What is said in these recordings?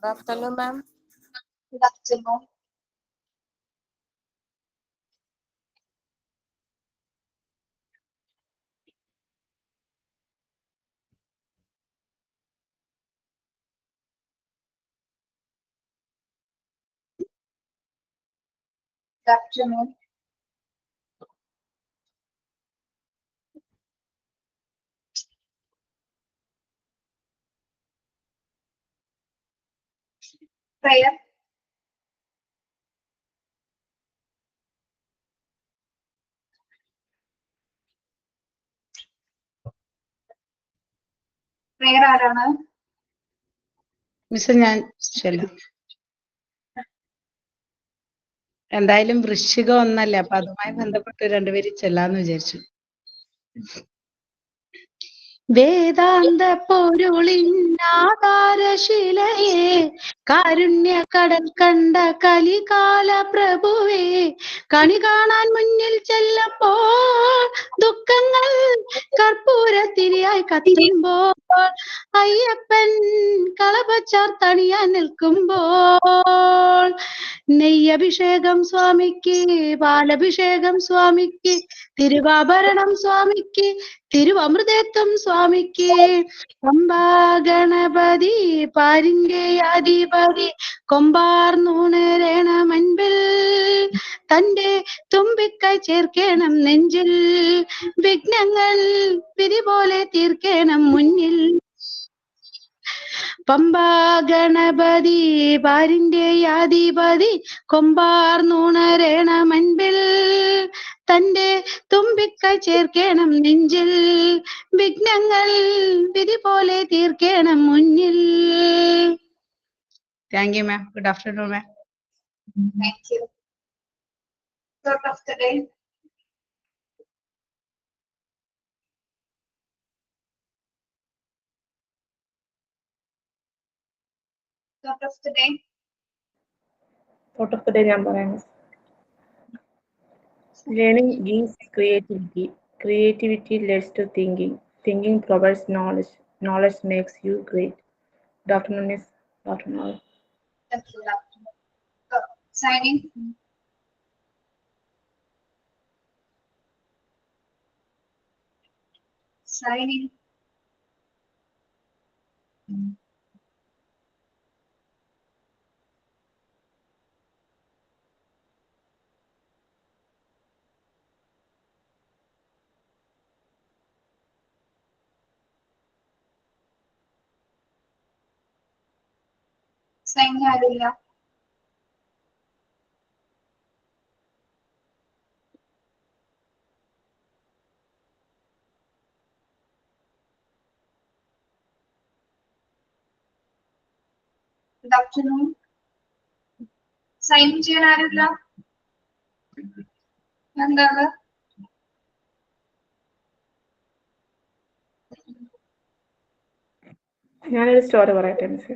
Good afternoon, ma'am. Good afternoon. Good afternoon. Prayer. Prayer ആരാണ്? Miss ഞാൻ ചെല്ലാം. എന്തായാലും വൃശ്ചികം ഒന്നല്ലേ, അപ്പൊ അതുമായി ബന്ധപ്പെട്ട് രണ്ടുപേരും ചെല്ലാന്ന് വിചാരിച്ചു. വേദാന്ത പൊരുളിനാകാരശിലയെ കാരുണ്യ കടൽ കണ്ട കലികാല പ്രഭുവേ, കണി കാണാൻ മുന്നിൽ ചെല്ലുമ്പോൾ ദുഃഖങ്ങൾ കർപ്പൂരത്തിരിയായി കത്തുമ്പോൾ അയ്യപ്പൻ കളപച്ചാർത്തണിയാൻ നിൽക്കുമ്പോൾ നെയ്യഭിഷേകം സ്വാമിക്ക്, പാലഭിഷേകം സ്വാമിക്ക്, തിരുവാഭരണം സ്വാമിക്ക്, തിരുവമൃതത്വം സ്വാമിക്ക്. പമ്പാ ഗണപതി പാരിന്റെ അധിപതി കൊമ്പാർന്നുണരണ മൻപിൽ തന്റെ തുമ്പിക്കൈ ചേർക്കണം നെഞ്ചിൽ, വിഘ്നങ്ങൾ പിരി പോലെ തീർക്കണം മുന്നിൽ. പമ്പാ ഗണപതി പാരിന്റെ അധിപതി കൊമ്പാർന്നുണരണ മൻപിൽ തന്റെ തുമ്പിക്കൈ ചേർക്കണം നെഞ്ചിൽ, വിഘ്നങ്ങൾ വിധി പോലെ തീർക്കണം മുന്നിൽ. Thank you ma'am. Good afternoon ma'am. Thank you. Thought of the day. Thought of the day. Thought of the day ഞാൻ പറയാം. Learning gives creativity. Creativity leads to thinking. Thinking provides knowledge. Knowledge makes you great. Good afternoon, Miss. Good afternoon. Thank you. Good afternoon. Signing. Signing. Signing ആരില്ല. Good afternoon. Sign ചെയ്യാൻ ആരില്ല. എന്താണ്? ഞാനൊരു story പറയട്ടെ miss.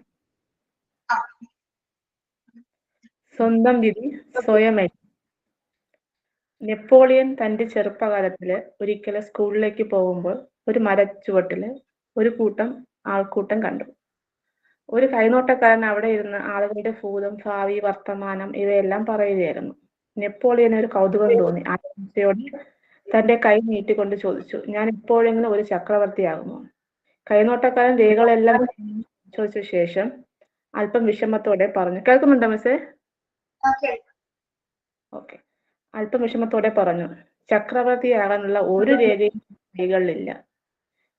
സ്വന്തം വിധി സ്വയമേ. Napoleon തന്റെ ചെറുപ്പകാലത്തില് ഒരിക്കൽ സ്കൂളിലേക്ക് പോകുമ്പോൾ ഒരു മരച്ചുവട്ടില് ഒരു ആൾക്കൂട്ടം കണ്ടു. ഒരു കൈനോട്ടക്കാരൻ അവിടെ ഇരുന്ന് ആളുകളുടെ ഭൂതം, ഭാവി, വർത്തമാനം ഇവയെല്ലാം പറയുകയായിരുന്നു. നെപ്പോളിയന് ഒരു കൗതുകം തോന്നി. ആത്മഹത്യയോടെ തന്റെ കൈ നീട്ടിക്കൊണ്ട് ചോദിച്ചു, ഞാൻ എപ്പോഴെങ്കിലും ഒരു ചക്രവർത്തിയാകുമോ? കൈനോട്ടക്കാരൻ രേഖകളെല്ലാം ചോദിച്ച ശേഷം അല്പം വിഷമത്തോടെ പറഞ്ഞു. കേൾക്കുന്നുണ്ടോ മിസ്സേ? ഓക്കെ. അല്പം വിഷമത്തോടെ പറഞ്ഞു, ചക്രവർത്തിയാകാനുള്ള ഒരു രേഖകളില്ല.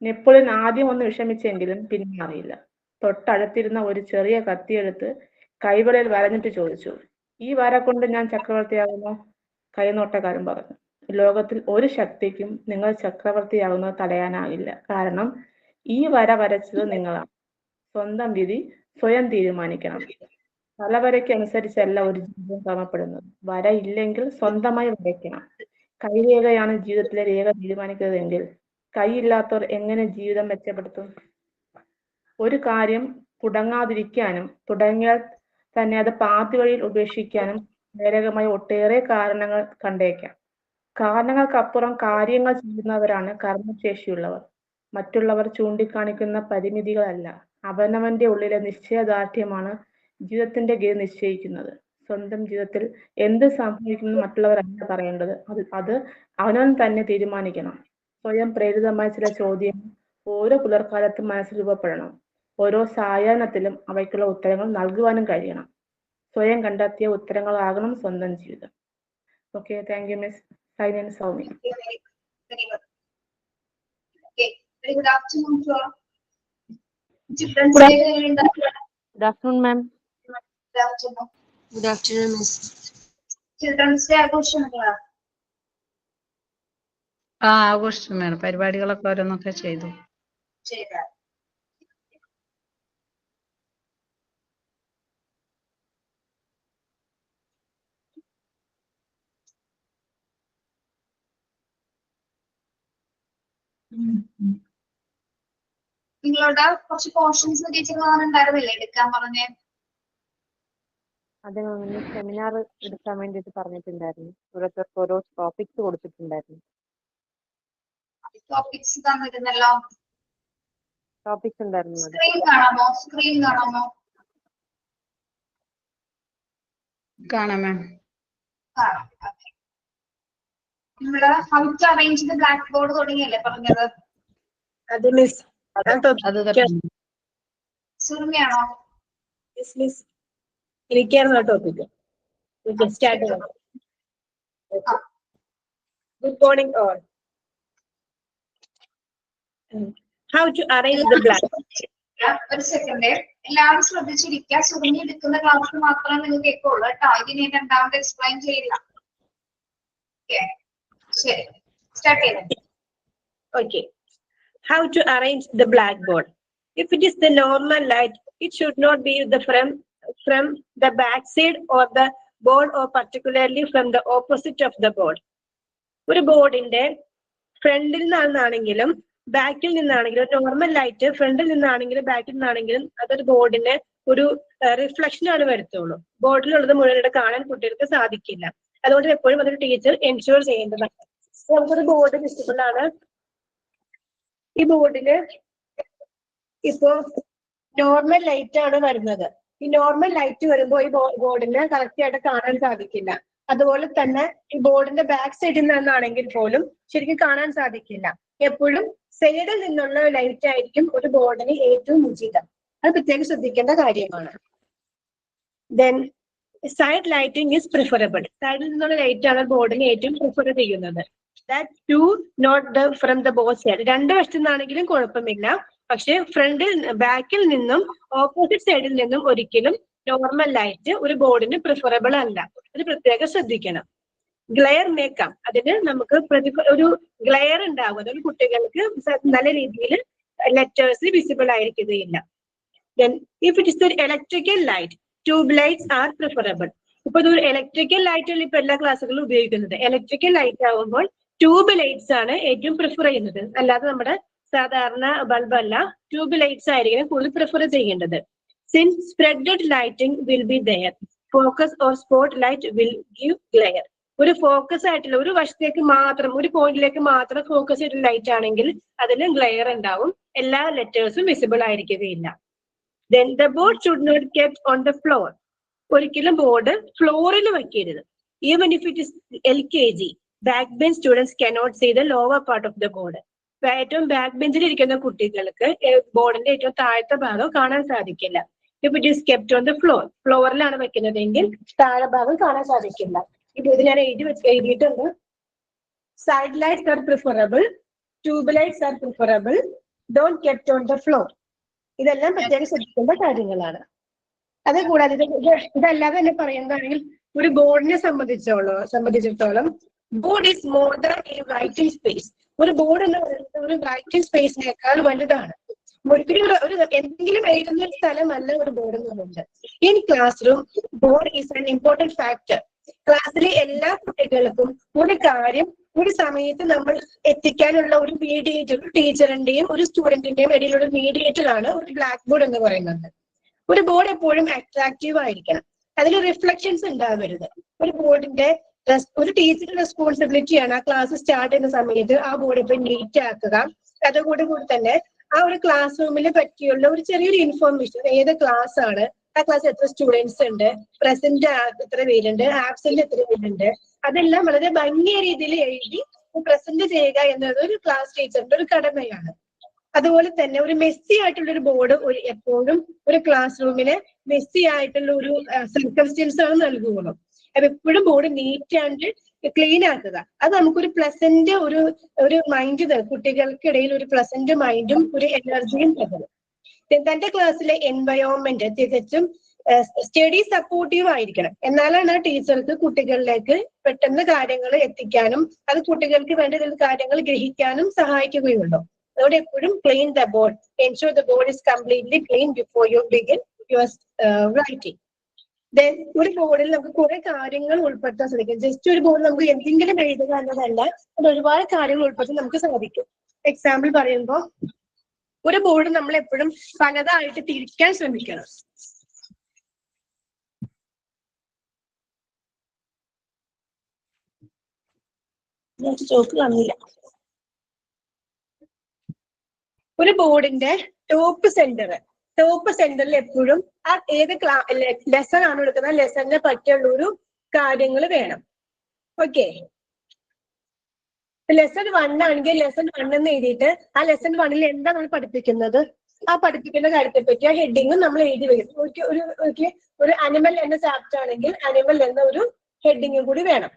നെപ്പോളിയൻ ആദ്യം ഒന്ന് വിഷമിച്ചെങ്കിലും പിന്നെ അറിയില്ല. തൊട്ടടുത്തിരുന്ന ഒരു ചെറിയ കത്തിയെടുത്ത് കൈവളയിൽ വരഞ്ഞിട്ട് ചോദിച്ചു, ഈ വര കൊണ്ട് ഞാൻ ചക്രവർത്തിയാകുമോ? കൈനോട്ടക്കാരൻ പറഞ്ഞു, ലോകത്തിൽ ഒരു ശക്തിക്കും നിങ്ങൾ ചക്രവർത്തിയാകുന്നത് തടയാനാകില്ല. കാരണം ഈ വര വരച്ചത് നിങ്ങളാണ്. സ്വന്തം വിധി സ്വയം തീരുമാനിക്കണം. തലവരയ്ക്ക് അനുസരിച്ചല്ല ഒരു ജീവിതം ക്രമപ്പെടുന്നത്. വര ഇല്ലെങ്കിൽ സ്വന്തമായി വരയ്ക്കണം. കൈരേഖയാണ് ജീവിതത്തിലെ രേഖ തീരുമാനിക്കുന്നതെങ്കിൽ കൈയില്ലാത്തവർ എങ്ങനെ ജീവിതം മെച്ചപ്പെടുത്തും? ഒരു കാര്യം തുടങ്ങാതിരിക്കാനും തുടങ്ങിയാൽ തന്നെ അത് പാതി വഴിയിൽ ഉപേക്ഷിക്കാനും പ്രേരകമായ ഒട്ടേറെ കാരണങ്ങൾ കണ്ടേക്കാം. കാരണങ്ങൾക്കപ്പുറം കാര്യങ്ങൾ ചെയ്യുന്നവരാണ് കർമ്മശേഷിയുള്ളവർ. മറ്റുള്ളവർ ചൂണ്ടിക്കാണിക്കുന്ന പരിമിതികളല്ല, അവനവന്റെ ഉള്ളിലെ നിശ്ചയദാർഢ്യമാണ് ജീവിതത്തിന്റെ ഗതി നിശ്ചയിക്കുന്നത്. സ്വന്തം ജീവിതത്തിൽ എന്ത് സംഭവിക്കുമെന്ന് മറ്റുള്ളവരല്ല പറയേണ്ടത്. അത് അവനവൻ തന്നെ തീരുമാനിക്കണം. സ്വയം പ്രേരിതമായ ചില ചോദ്യം ഓരോ പുലർക്കാലത്തും മനസ്സിൽ രൂപപ്പെടണം. ഓരോ സായാഹ്നത്തിലും അവയ്ക്കുള്ള ഉത്തരങ്ങൾ നൽകുവാനും കഴിയണം. സ്വയം കണ്ടെത്തിയ ഉത്തരങ്ങളാകണം സ്വന്തം ജീവിതം. Okay, thank you miss. സൈൻ and Soumya. Very good. Okay, very good afternoon to all. Children's Day എങ്ങനെയുണ്ട്? Good afternoon, ma'am. Good afternoon. Good afternoon, miss. Children's Day ആഘോഷമുണ്ടോ? ആഘോഷിച്ചു മേഡം. പരിപാടികളൊക്കെ ഓരോന്നൊക്കെ ചെയ്തു. ചെയ്താ. നിങ്ങളോട് കുറച്ച് പോർഷൻസ് ടീച്ചർ പറഞ്ഞിട്ടുണ്ടായിരുന്നില്ലേ എടുക്കാൻ പറഞ്ഞേ? അതെ മാം, ഇന്ന് സെമിനാർ എടുക്കാൻ വേണ്ടിയിട്ട് പറഞ്ഞിട്ടുണ്ടായിരുന്നു. ഓരോരുത്തർക്ക് ഓരോ ടോപ്പിക്സ് കൊടുത്തിട്ടുണ്ടായിരുന്നു. ടോപ്പിക്സ് തന്നിരുന്നല്ലോ. ടോപ്പിക്സ് ഉണ്ടായിരുന്നു madam. സ്ക്രീൻ കാണാമോ? സ്ക്രീൻ കാണാമോ? കാണാം മാം. കാണാം. Okay. നിങ്ങള് how to arrange the black board തുടങ്ങിയല്ലേ പറഞ്ഞത്? അതെ മിസ്. അത് തന്നെ. സുർമിയാണോ? മിസ് എനിക്കായിരുന്നു ആ ടോപ്പിക്. സ്റ്റാർട്ട് ചെയ്യാം. Good morning all. How to arrange the black. ഒരു സെക്കൻഡ്, എല്ലാവരും ശ്രദ്ധിച്ചിരിക്കുക. സുർമി എടുക്കുന്ന ക്ലാസ് മാത്രമേ നിങ്ങൾ കേൾക്കുള്ളൂ കേട്ടോ. ഇതിന് ഞാൻ രണ്ടാമത് എക്സ്പ്ലെയിൻ ചെയ്യില്ല. ശരി, സ്റ്റാർട്ട് ചെയ്തേ. Okay. How to arrange the blackboard. If it is the normal light, it should not be from the back side or the board, or particularly from the opposite of the board. ഒരു ബോർഡിന്റെ ഫ്രണ്ടിൽ നിന്നാണെങ്കിലും ബാക്കിൽ നിന്നാണെങ്കിലും normal light ഫ്രണ്ടിൽ നിന്നാണെങ്കിലും ബാക്കിൽ നിന്നാണെങ്കിലും അതൊരു ബോർഡിന് ഒരു റിഫ്ലക്ഷൻ ആണ് വരുത്തുള്ളൂ. ബോർഡിലുള്ളത് മുഴുവൻ കാണാൻ കുട്ടികൾക്ക് സാധിക്കില്ല. അതുകൊണ്ട് എപ്പോഴും അതൊരു ടീച്ചർ എൻഷുർ ചെയ്യേണ്ടതാണ്. നമുക്കൊരു ബോർഡ് വിസിബിൾ ആണ്. ഈ ബോർഡില് ഇപ്പോ നോർമൽ ലൈറ്റ് ആണ് വരുന്നത്. ഈ നോർമൽ ലൈറ്റ് വരുമ്പോൾ ഈ ബോർഡിന് കറക്റ്റ് ആയിട്ട് കാണാൻ സാധിക്കില്ല. അതുപോലെ തന്നെ ഈ ബോർഡിന്റെ ബാക്ക് സൈഡിൽ നിന്നാണെങ്കിൽ പോലും ശരിക്കും കാണാൻ സാധിക്കില്ല. എപ്പോഴും സൈഡിൽ നിന്നുള്ള ലൈറ്റ് ആയിരിക്കും ഒരു ബോർഡിന് ഏറ്റവും ഉചിതം. അത് പ്രത്യേകം ശ്രദ്ധിക്കേണ്ട കാര്യമാണ്. Then side lighting is preferable. സൈഡിൽ നിന്നുള്ള ലൈറ്റ് ആണ് ബോർഡിന് ഏറ്റവും പ്രിഫർ ചെയ്യുന്നത്. That too not the from the both side. രണ്ട് വശത്തു നിന്നാണെങ്കിലും കുഴപ്പമില്ല. പക്ഷെ ഫ്രണ്ടിൽ ബാക്കിൽ നിന്നും ഓപ്പോസിറ്റ് സൈഡിൽ നിന്നും ഒരിക്കലും നോർമൽ ലൈറ്റ് ഒരു ബോർഡിന് പ്രിഫറബിൾ അല്ല. അത് പ്രത്യേകം ശ്രദ്ധിക്കണം. ഗ്ലെയർ മേക്കാം. അതിന് നമുക്ക് ഒരു ഗ്ലെയർ ഉണ്ടാകും. അതൊരു കുട്ടികൾക്ക് നല്ല രീതിയിൽ ലെറ്റേഴ്സ് വിസിബിൾ ആയിരിക്കുകയില്ല. Then if it is the electrical light, tube lights are preferable. ഇപ്പൊ ഇത് ഇലക്ട്രിക്കൽ ലൈറ്റ് ഇപ്പൊ എല്ലാ ക്ലാസ്സുകളിലും ഉപയോഗിക്കുന്നത്. ഇലക്ട്രിക്കൽ ലൈറ്റ് ആകുമ്പോൾ ട്യൂബ് ലൈറ്റ്സ് ആണ് ഏറ്റവും പ്രിഫർ ചെയ്യുന്നത്. അല്ലാതെ നമ്മുടെ സാധാരണ ബൾബ് അല്ല, ട്യൂബ് ലൈറ്റ്സ് ആയിരിക്കും കൂടുതൽ പ്രിഫർ ചെയ്യേണ്ടത്. Since spreaded lighting will be there, focus or spot light will give glare. ഒരു ഫോക്കസ് ആയിട്ടുള്ള ഒരു വശത്തേക്ക് മാത്രം, ഒരു പോയിന്റിലേക്ക് മാത്രം ഫോക്കസ് ചെയ്തിട്ടുള്ള ലൈറ്റ് ആണെങ്കിൽ അതിന് ഗ്ലെയർ ഉണ്ടാവും. എല്ലാ ലെറ്റേഴ്സും വിസിബിൾ ആയിരിക്കുകയില്ല. Then the board should not kept on the floor. ഒരിക്കലും ബോർഡ് ഫ്ലോറിൽ വെക്കരുത്. Even if it is LKG, back bench students cannot see the lower part of the board. ഏറ്റവും ബാക്ക് ബെഞ്ചിൽ ഇരിക്കുന്ന കുട്ടികൾക്ക് ബോർഡിന്റെ ഏറ്റവും താഴത്തെ ഭാഗം കാണാൻ സാധിക്കില്ല. If it is kept on the floor, ഫ്ലോറിലാണ് വെക്കുന്നതെങ്കിൽ താഴെ ഭാഗം കാണാൻ സാധിക്കില്ല. ഇപ്പൊ ഇത് ഞാൻ എഴുതിയിട്ടുണ്ട്. Side lights are preferable, tube lights are preferable, don't kept on the floor. ഇതെല്ലാം പ്രത്യേകം ശ്രദ്ധിക്കേണ്ട കാര്യങ്ങളാണ്. അത് കൂടാതെ ഇതല്ലാതെ തന്നെ പറയുന്നതാണെങ്കിൽ ഒരു ബോർഡിനെ സംബന്ധിച്ചിടത്തോളം board is more than A writing space. ഒരു ബോർഡ് എന്ന് പറയുന്നത് ഒരു റൈറ്റിംഗ് സ്പേസിനേക്കാൾ വലുതാണ്. ഒരിക്കലും ഒരു എന്തെങ്കിലും എഴുതുന്ന ഒരു സ്ഥലമല്ല ഒരു ബോർഡ് എന്ന് പറയുന്നത്. In class room board is an important factor. ക്ലാസ്സിലെ എല്ലാ കുട്ടികൾക്കും ഒരു കാര്യം ഒരു സമയത്ത് നമ്മൾ എത്തിക്കാനുള്ള ഒരു മീഡിയേറ്റർ, ഒരു ടീച്ചറിന്റെയും ഒരു സ്റ്റുഡന്റിന്റെയും ഇടയിലുള്ള മീഡിയേറ്റർ ആണ് ഒരു ബ്ലാക്ക് ബോർഡ് എന്ന് പറയുന്നത്. ഒരു ബോർഡ് എപ്പോഴും അട്രാക്റ്റീവ് ആയിരിക്കണം. അതിൽ റിഫ്ലക്ഷൻസ് ഉണ്ടാവരുത്. ഒരു ബോർഡിന്റെ ഒരു ടീച്ചറുടെ റെസ്പോൺസിബിലിറ്റിയാണ് ആ ക്ലാസ് സ്റ്റാർട്ട് ചെയ്യുന്ന സമയത്ത് ആ ബോർഡ് ഇപ്പൊ നീറ്റ് ആക്കുക. അതോടുകൂടി തന്നെ ആ ഒരു ക്ലാസ് റൂമിനെ പറ്റിയുള്ള ഒരു ചെറിയൊരു ഇൻഫോർമേഷൻ, ഏത് ക്ലാസ് ആണ്, ആ ക്ലാസ്സിൽ എത്ര സ്റ്റുഡൻസ് ഉണ്ട്, പ്രസന്റ് എത്ര പേരുണ്ട്, ആബ്സെന്റ് എത്ര പേരുണ്ട്, അതെല്ലാം വളരെ ഭംഗിയ രീതിയിൽ എഴുതി പ്രസന്റ് ചെയ്യുക എന്നത് ഒരു ക്ലാസ് ടീച്ചറിന്റെ ഒരു കടമയാണ്. അതുപോലെ തന്നെ ഒരു മെസ്സി ആയിട്ടുള്ള ഒരു ബോർഡ് എപ്പോഴും ഒരു ക്ലാസ് റൂമിന് മെസ്സി ആയിട്ടുള്ള ഒരു സർക്കംസ്റ്റൻസ് ആണ് നൽകുകയുള്ളൂ. അത് എപ്പോഴും ബോർഡ് നീറ്റ് ആൻഡ് ക്ലീൻ ആക്കുക. അത് നമുക്കൊരു പ്ലസന്റ് ഒരു മൈൻഡ് തരും, കുട്ടികൾക്കിടയിൽ ഒരു പ്ലസന്റ് മൈൻഡും ഒരു എനർജിയും തരും. തന്റെ ക്ലാസ്സിലെ എൻവയോൺമെന്റ് തികച്ചും സ്റ്റഡി സപ്പോർട്ടീവ് ആയിരിക്കണം. എന്നാലാണ് ടീച്ചർക്ക് കുട്ടികളിലേക്ക് പെട്ടെന്ന് കാര്യങ്ങൾ എത്തിക്കാനും അത് കുട്ടികൾക്ക് വേണ്ട കാര്യങ്ങൾ ഗ്രഹിക്കാനും സഹായിക്കുകയുള്ളൂ. അതുകൊണ്ട് എപ്പോഴും clean the board, ensure the board is completely clean before you begin your writing. Then ഒരു ബോർഡിൽ നമുക്ക് കുറെ കാര്യങ്ങൾ ഉൾപ്പെടുത്താൻ സാധിക്കും. ജസ്റ്റ് ഒരു ബോർഡിൽ നമുക്ക് എന്തെങ്കിലും എഴുതുക എന്നതല്ല, അത് ഒരുപാട് കാര്യങ്ങൾ ഉൾപ്പെടുത്താൻ നമുക്ക് സാധിക്കും. എക്സാമ്പിൾ പറയുമ്പോൾ ഒരു ബോർഡ് നമ്മൾ എപ്പോഴും പലതായിട്ട് തിരിക്കാൻ ശ്രമിക്കണം. ചോക്ക് കാണില്ല. ഒരു ബോർഡിന്റെ ടോപ്പ് സെന്ററിൽ എപ്പോഴും ആ ഏത് ലെസൺ ആണ് എടുക്കുന്നത്, ലെസണിനെ പറ്റിയുള്ള ഒരു കാര്യങ്ങൾ വേണം. ഓക്കെ, ലെസൺ 1 ആണെങ്കിൽ ലെസൺ 1 എന്ന് എഴുതിയിട്ട് ആ ലെസൺ 1 എന്താണ് പഠിപ്പിക്കുന്നത്, ആ പഠിപ്പിക്കുന്ന കാര്യത്തെ പറ്റി ആ ഹെഡിങ് നമ്മൾ എഴുതി വയ്ക്കും. ഒരു അനിമൽ എന്ന ചാപ്റ്റർ ആണെങ്കിൽ അനിമൽ എന്ന ഒരു ഹെഡിങ് കൂടി വേണം.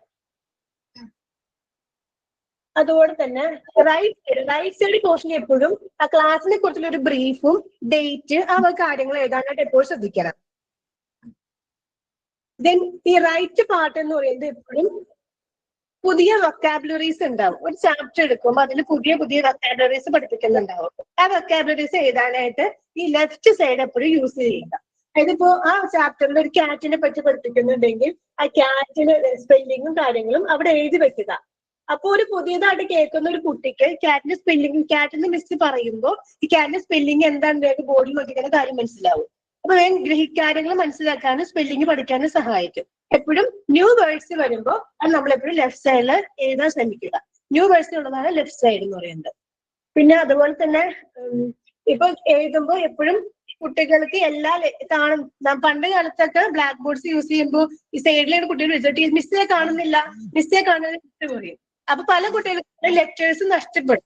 അതുപോലെ തന്നെ റൈറ്റ് സൈഡ് പോർഷൻ എപ്പോഴും ആ ക്ലാസ്സിനെ കുറിച്ചുള്ള ഒരു ബ്രീഫും ഡേറ്റ് ആ കാര്യങ്ങൾ എഴുതാനായിട്ട് എപ്പോഴും ശ്രദ്ധിക്കണം. ദെൻ ഈ റൈറ്റ് പാർട്ട് എന്ന് പറയുന്നത് എപ്പോഴും പുതിയ വൊക്കാബുലറീസ് ഉണ്ടാവും. ഒരു ചാപ്റ്റർ എടുക്കുമ്പോൾ അതിൽ പുതിയ വൊക്കാബുലറീസ് പഠിപ്പിക്കുന്നുണ്ടാവും. ആ വൊക്കാബുലറീസ് എഴുതാനായിട്ട് ഈ ലെഫ്റ്റ് സൈഡ് എപ്പോഴും യൂസ് ചെയ്യുക. അതിപ്പോ ആ ചാപ്റ്ററിൽ ഒരു ക്യാറ്റിനെ പറ്റി പഠിപ്പിക്കുന്നുണ്ടെങ്കിൽ ആ ക്യാറ്റിന് സ്പെല്ലിങ്ങും കാര്യങ്ങളും അവിടെ എഴുതി വെക്കുക. അപ്പൊ ഒരു പുതിയതായിട്ട് കേൾക്കുന്ന ഒരു കുട്ടിക്ക് ക്യാറ്റിന്റെ മിസ് പറയുമ്പോൾ ഈ ക്യാറ്റിന്റെ സ്പെല്ലിംഗ് എന്താണെന്ന് ബോർഡിൽ നോക്കിക്കുന്ന കാര്യം മനസ്സിലാവും. അപ്പൊ കാര്യങ്ങൾ മനസ്സിലാക്കാനും സ്പെല്ലിംഗ് പഠിക്കാനും സഹായിക്കും. എപ്പോഴും ന്യൂ വേർഡ്സ് വരുമ്പോൾ അത് നമ്മളെപ്പോഴും ലെഫ്റ്റ് സൈഡിൽ എഴുതാൻ ശ്രമിക്കുക. ന്യൂ വേർഡ്സ് ഉള്ളതാണ് ലെഫ്റ്റ് സൈഡ് എന്ന് പറയുന്നത്. പിന്നെ അതുപോലെ തന്നെ ഇപ്പൊ എഴുതുമ്പോൾ എപ്പോഴും കുട്ടികൾക്ക് പണ്ട് കാലത്തൊക്കെ ബ്ലാക്ക് ബോർഡ്സ് യൂസ് ചെയ്യുമ്പോൾ ഈ സൈഡിലാണ് കുട്ടികൾ വിളിച്ചിട്ട് മിസ്സേ കാണുന്നില്ല പറയും. അപ്പൊ പല കുട്ടികൾക്ക് ലെറ്റേഴ്സ് നഷ്ടപ്പെടും.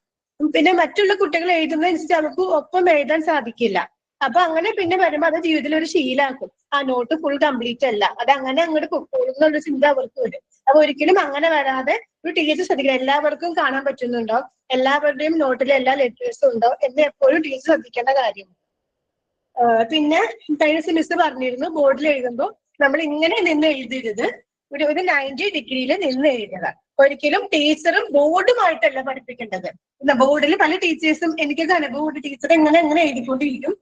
പിന്നെ മറ്റുള്ള കുട്ടികൾ എഴുതുന്നതനുസരിച്ച് അവർക്ക് ഒപ്പം എഴുതാൻ സാധിക്കില്ല. അപ്പൊ അങ്ങനെ പിന്നെ വരുമ്പോൾ അത് ജീവിതത്തിൽ ഒരു ശീലാക്കും. ആ നോട്ട് ഫുൾ കംപ്ലീറ്റ് അല്ല, അത് അങ്ങനെ അങ്ങോട്ട് പൊക്കോളുന്നുള്ള ചിന്ത അവർക്ക് വരും. അപ്പൊ ഒരിക്കലും അങ്ങനെ വരാതെ ഒരു ടീച്ചർ ശ്രദ്ധിക്കണം. എല്ലാവർക്കും കാണാൻ പറ്റുന്നുണ്ടോ, എല്ലാവരുടെയും നോട്ടിൽ എല്ലാ ലെറ്റേഴ്സും ഉണ്ടോ എന്ന് എപ്പോഴും ടീച്ചർ ശ്രദ്ധിക്കേണ്ട കാര്യമാണ്. പിന്നെ കഴിഞ്ഞ മിസ് പറഞ്ഞിരുന്നു, ബോർഡിൽ എഴുതുമ്പോൾ നമ്മൾ ഇങ്ങനെ നിന്ന് എഴുതരുത്, ഒരു 90 ഡിഗ്രിയിൽ നിന്ന് എഴുതുക. ഒരിക്കലും ടീച്ചറും ബോർഡുമായിട്ടല്ല പഠിപ്പിക്കേണ്ടത്. ബോർഡിൽ പല ടീച്ചേഴ്സും എനിക്കൊക്കെ അനുഭവമുണ്ട്. ടീച്ചർ എങ്ങനെ എഴുതിക്കൊണ്ടിരിക്കും,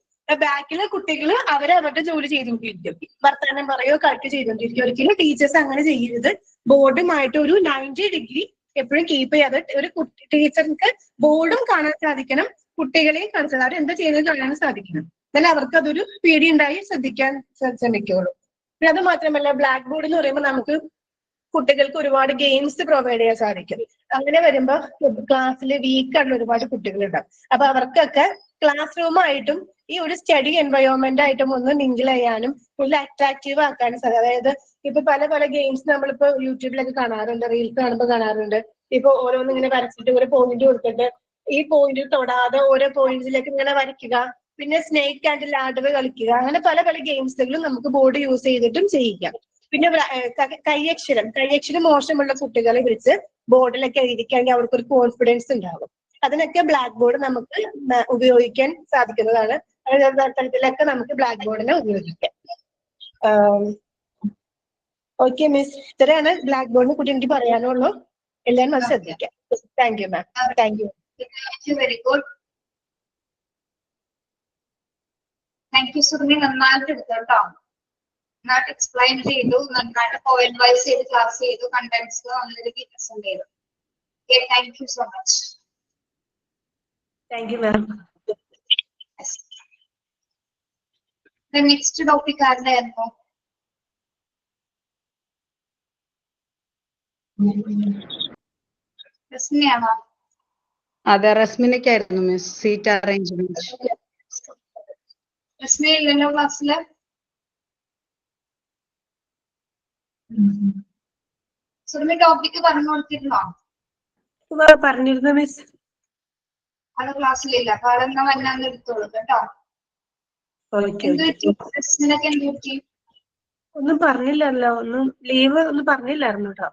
ബാക്കിലെ കുട്ടികൾ അവരവരുടെ ജോലി ചെയ്തുകൊണ്ടിരിക്കും, വർത്തമാനം പറയോ കറക്റ്റ് ചെയ്തുകൊണ്ടിരിക്കും. ഒരിക്കലും ടീച്ചേഴ്സ് അങ്ങനെ ചെയ്യരുത്. ബോർഡുമായിട്ട് ഒരു 90 ഡിഗ്രി എപ്പോഴും കീപ്പ് ചെയ്യാതെ ഒരു ടീച്ചർക്ക് ബോർഡും കാണാൻ സാധിക്കണം, കുട്ടികളെയും കാണാൻ സാധിക്കും, അവർ എന്താ ചെയ്യുന്നത് കാണാൻ സാധിക്കണം. എന്നാൽ അവർക്ക് അതൊരു പേടി ഉണ്ടായി ശ്രദ്ധിക്കാൻ ശ്രമിക്കുള്ളൂ. പിന്നെ അത് മാത്രമല്ല, ബ്ലാക്ക് ബോർഡ് എന്ന് പറയുമ്പോൾ നമുക്ക് കുട്ടികൾക്ക് ഒരുപാട് ഗെയിംസ് പ്രൊവൈഡ് ചെയ്യാൻ സാധിക്കും. അങ്ങനെ വരുമ്പോൾ ക്ലാസ്സിൽ വീക്കായിട്ടുള്ള ഒരുപാട് കുട്ടികളുണ്ടാവും. അപ്പൊ അവർക്കൊക്കെ ക്ലാസ് റൂമായിട്ടും ഈ ഒരു സ്റ്റഡി എൻവയോൺമെന്റ് ആയിട്ടും ഒന്ന് മിങ്കിൾ ചെയ്യാനും ഫുൾ അട്രാക്റ്റീവ് ആക്കാനും സാധിക്കും. അതായത് ഇപ്പൊ പല ഗെയിംസ് നമ്മളിപ്പോ യൂട്യൂബിലൊക്കെ കാണാറുണ്ട്, റീൽസ് കാണുമ്പോൾ കാണാറുണ്ട്. ഇപ്പൊ ഓരോന്ന് ഇങ്ങനെ വരച്ചിട്ട് ഒരു പോയിന്റ് കൊടുത്തിട്ട് ഈ പോയിന്റ് തൊടാതെ ഓരോ പോയിന്റ്സിലേക്ക് ഇങ്ങനെ വരയ്ക്കുക, പിന്നെ സ്നേക്ക് ആൻഡ് ലാഡർ കളിക്കുക, അങ്ങനെ പല ഗെയിംസുകളും നമുക്ക് ബോർഡ് യൂസ് ചെയ്തിട്ടും ചെയ്യിക്കാം. പിന്നെ കൈയക്ഷരം മോശമുള്ള കുട്ടികളെ വിളിച്ച് ബോർഡിലൊക്കെ എഴുതിക്കാമെങ്കിൽ അവർക്കൊരു കോൺഫിഡൻസ് ഉണ്ടാകും. അതിനൊക്കെ ബ്ലാക്ക് ബോർഡ് നമുക്ക് ഉപയോഗിക്കാൻ സാധിക്കുന്നതാണ്. തരത്തിലൊക്കെ നമുക്ക് ബ്ലാക്ക് ബോർഡിനെ ഉപയോഗിക്കാം. ഓക്കെ മിസ്, ഇത്രയാണ് ബ്ലാക്ക് ബോർഡിനെ കുറിച്ച് എനിക്ക് പറയാനുള്ളൂ. എല്ലാവരും അത് ശ്രദ്ധിക്കാം. Thank you ma'am. Thank you. Very good. Thank you Surmi, നന്നായിട്ട് എടുത്തോട്ടോ. നന്നായിട്ട് എക്സ്പ്ലെയിൻ ചെയ്തു, നന്നായിട്ട് പോയിന്റ് വൈസ് ചെയ്ത് ക്ലാസ് ചെയ്തു, കണ്ടന്റ്സ് നല്ല രീതിയിൽ പ്രസന്റ് ചെയ്തു. Thank you so much. Thank you ma'am. Next topic ആരുടെയായിരുന്നു? റസ്മിയാണോ? അതെ, റസ്മിനയ്ക്കായിരുന്നു മിസ്, സീറ്റ് അറേഞ്ച്മെന്റ്. റസ്മി ഇല്ലല്ലോ ക്ലാസ്സില്? സുറുമി ടോപ്പിക് പറഞ്ഞു കൊടുത്തിരുന്നോ? പറഞ്ഞിരുന്നു മിസ്. അത് ക്ലാസ്സിലില്ല. അപ്പൊ അതെന്നാ വന്നാന്ന് എടുത്തോളൂ കേട്ടോ. ഓക്കെ എന്ത് പറ്റി? പ്രശ്നത്തിനൊക്കെ എന്ത് പറ്റി? ഒന്നും പറഞ്ഞില്ലല്ലോ, ഒന്നും ലീവ് ഒന്നും പറഞ്ഞില്ലായിരുന്നു കേട്ടോ.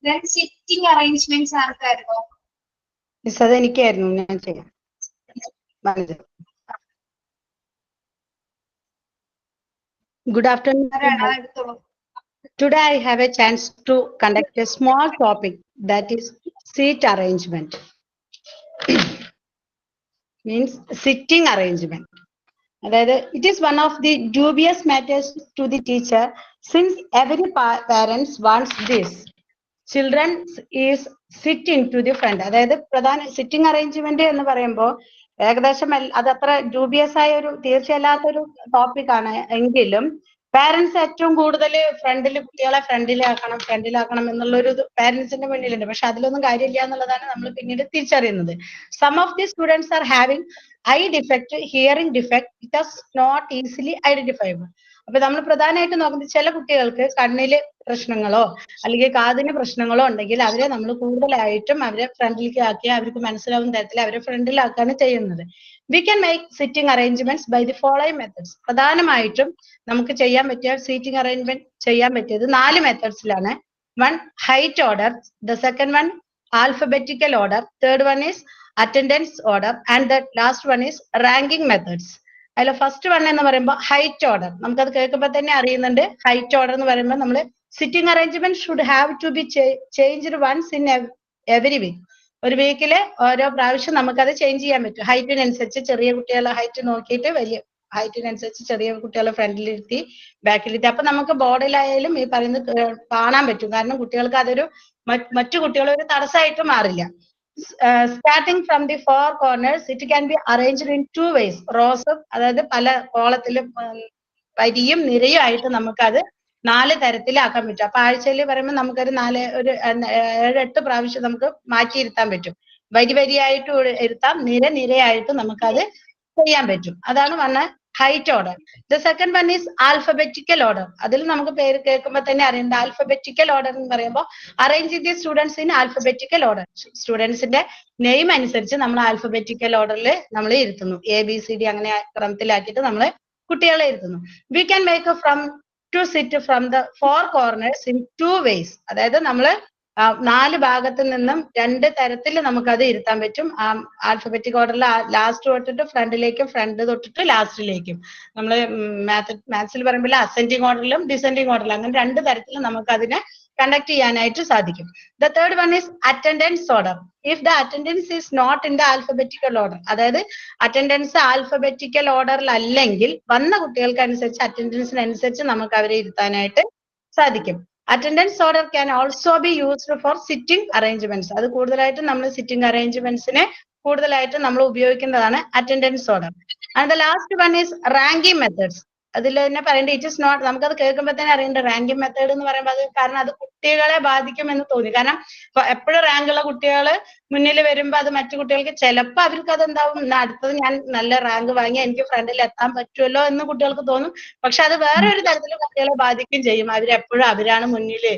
Then sitting arrangements ആർക്കായിരുന്നു? മിസ് അത് എനിക്കായിരുന്നു, ഞാൻ ചെയ്യാം. Good afternoon. ആരാണ് എടുത്തോളൂ. Today I have a chance to conduct a small topic, that is seat arrangement. Means sitting arrangement. That it is one of the dubious matters to the teacher, since every parents wants this. Children is sitting to the front. അതായത് പ്രധാന sitting arrangement എന്ന് പറയുമ്പോൾ ഏകദേശം അത് അത്ര dubious ആയ ഒരു തീർച്ചയല്ലാത്തൊരു ടോപ്പിക്കാണ്. എങ്കിലും പാരന്റ്സ് ഏറ്റവും കൂടുതൽ കുട്ടികളെ ഫ്രണ്ടിലാക്കണം എന്നുള്ളൊരു പാരന്റ്സിന്റെ മുന്നിലുണ്ട്. പക്ഷെ അതിലൊന്നും കാര്യമില്ല എന്നുള്ളതാണ് നമ്മൾ പിന്നീട് തിരിച്ചറിയുന്നത്. Some of the students are having eye defect, hearing defect, it is not easily identifiable. അപ്പൊ നമ്മൾ പ്രധാനമായിട്ട് നോക്കുന്നത് ചില കുട്ടികൾക്ക് കണ്ണില് പ്രശ്നങ്ങളോ അല്ലെങ്കിൽ കാതിന് പ്രശ്നങ്ങളോ ഉണ്ടെങ്കിൽ അവരെ നമ്മൾ കൂടുതലായിട്ടും അവരെ ഫ്രണ്ടിലേക്ക് ആക്കി അവർക്ക് മനസ്സിലാവുന്ന തരത്തിൽ അവരെ ഫ്രണ്ടിലാക്കാണ് ചെയ്യുന്നത്. We can make sitting arrangements by the following methods. പ്രധാനമായിട്ടും നമുക്ക് ചെയ്യാൻ പറ്റിയ സീറ്റിംഗ് അറേഞ്ച്മെന്റ് ചെയ്യാൻ പറ്റിയത് 4 മെത്തേഡ്സിലാണ്. 1 height order, the second one alphabetical order, third one is attendance order and the last one is ranking methods. അതിൽ ഫസ്റ്റ് വൺ എന്ന് പറയുമ്പോൾ ഹൈറ്റ് ഓർഡർ. നമുക്കത് കേൾക്കുമ്പോൾ തന്നെ അറിയുന്നുണ്ട്. ഹൈറ്റ് ഓർഡർ എന്ന് പറയുമ്പോൾ നമ്മൾ sitting arrangement should have to be changed once in every week. ഒരു വീക്കില് ഓരോ പ്രാവശ്യം നമുക്കത് ചേഞ്ച് ചെയ്യാൻ പറ്റും. ഹൈറ്റിനനുസരിച്ച് ചെറിയ കുട്ടികളെ ഹൈറ്റ് നോക്കിയിട്ട് വലിയ ഹൈറ്റിനനുസരിച്ച് ചെറിയ കുട്ടികളെ ഫ്രണ്ടിലിരുത്തി ബാക്കിലിരുത്തി. അപ്പൊ നമുക്ക് ബോർഡിലായാലും ഈ പറയുന്നത് കാണാൻ പറ്റും. കാരണം കുട്ടികൾക്ക് അതൊരു മറ്റു കുട്ടികളെ ഒരു തടസ്സമായിട്ട് മാറില്ല. Starting from the four corners, it can be arranged in 2 ways. Rows of, അതായത് പല കോളത്തിലും വരിയും നിരയും ആയിട്ട് നമുക്കത് 4 തരത്തിലാക്കാൻ പറ്റും. അപ്പൊ ആഴ്ചയിൽ പറയുമ്പോൾ നമുക്കൊരു 7-8 പ്രാവശ്യം നമുക്ക് മാറ്റിയിരുത്താൻ പറ്റും. വരിയായിട്ട് ഇരുത്താം, നിരയായിട്ട് നമുക്കത് ചെയ്യാൻ പറ്റും. അതാണ് പറഞ്ഞ height order. The second one is alphabetical order. അതിൽ നമുക്ക് പേര് കേൾക്കുമ്പോൾ തന്നെ അറിയേണ്ട ആൽഫബറ്റിക്കൽ ഓർഡർ എന്ന് പറയുമ്പോൾ arrange the students in alphabetical order. സ്റ്റുഡൻസിന്റെ നെയിം അനുസരിച്ച് നമ്മൾ ആൽഫബറ്റിക്കൽ ഓർഡറിൽ നമ്മൾ ഇരുത്തുന്നു. ABCD അങ്ങനെ ക്രമത്തിലാക്കിയിട്ട് നമ്മൾ കുട്ടികളെ ഇരുത്തുന്നു. We can make from to sit from the 4 corners in 2 ways. അതായത് നമ്മൾ 4 ഭാഗത്തു നിന്നും 2 തരത്തിൽ നമുക്കത് ഇരുത്താൻ പറ്റും. ആൽഫബറ്റിക് ഓർഡറിൽ ലാസ്റ്റ് തൊട്ടിട്ട് ഫ്രണ്ടിലേക്കും ഫ്രണ്ട് തൊട്ടിട്ട് ലാസ്റ്റിലേക്കും. നമ്മൾ മാത്സിൽ പറയുമ്പോൾ അസെൻഡിങ് ഓർഡറിലും ഡിസെൻഡിങ് ഓർഡറിലും അങ്ങനെ 2 തരത്തിൽ നമുക്ക് അതിനെ കണ്ടക്ട് ചെയ്യാനായിട്ട് സാധിക്കും. The third one is attendance order. If the attendance is not in the alphabetical order, അതായത് അറ്റൻഡൻസ് ആൽഫബറ്റിക്കൽ ഓർഡറിൽ അല്ലെങ്കിൽ വന്ന കുട്ടികൾക്ക് അനുസരിച്ച് അറ്റൻഡൻസിനനുസരിച്ച് നമുക്ക് അവരെ ഇരുത്താനായിട്ട് സാധിക്കും. Attendance order can also be used for sitting arrangements. അത് കൂടുതലായിട്ടും നമ്മൾ സിറ്റിംഗ് അറേഞ്ച്മെന്റ്സിനെ കൂടുതലായിട്ട് നമ്മൾ ഉപയോഗിക്കുന്നതാണ് attendance order. And the last one is ranking methods. അതിൽ തന്നെ പറയേണ്ടത് ഇറ്റ് ഇസ് നോട്ട്, നമുക്കത് കേൾക്കുമ്പോൾ തന്നെ അറിയേണ്ട റാങ്കിങ് മെത്തേഡ് എന്ന് പറയുമ്പോൾ അത് കാരണം അത് കുട്ടികളെ ബാധിക്കുമെന്ന് തോന്നി. കാരണം എപ്പോഴും റാങ്കുള്ള കുട്ടികൾ മുന്നിൽ വരുമ്പോൾ അത് മറ്റു കുട്ടികൾക്ക് ചിലപ്പോൾ അവർക്ക് അത് എന്താവും, അടുത്തത് ഞാൻ നല്ല റാങ്ക് വാങ്ങി എനിക്ക് ഫ്രണ്ടിൽ എത്താൻ പറ്റുമല്ലോ എന്ന് കുട്ടികൾക്ക് തോന്നും. പക്ഷെ അത് വേറെ ഒരു തരത്തിൽ കുട്ടികളെ ബാധിക്കുകയും ചെയ്യും. അവരെപ്പോഴും അവരാണ് മുന്നില്,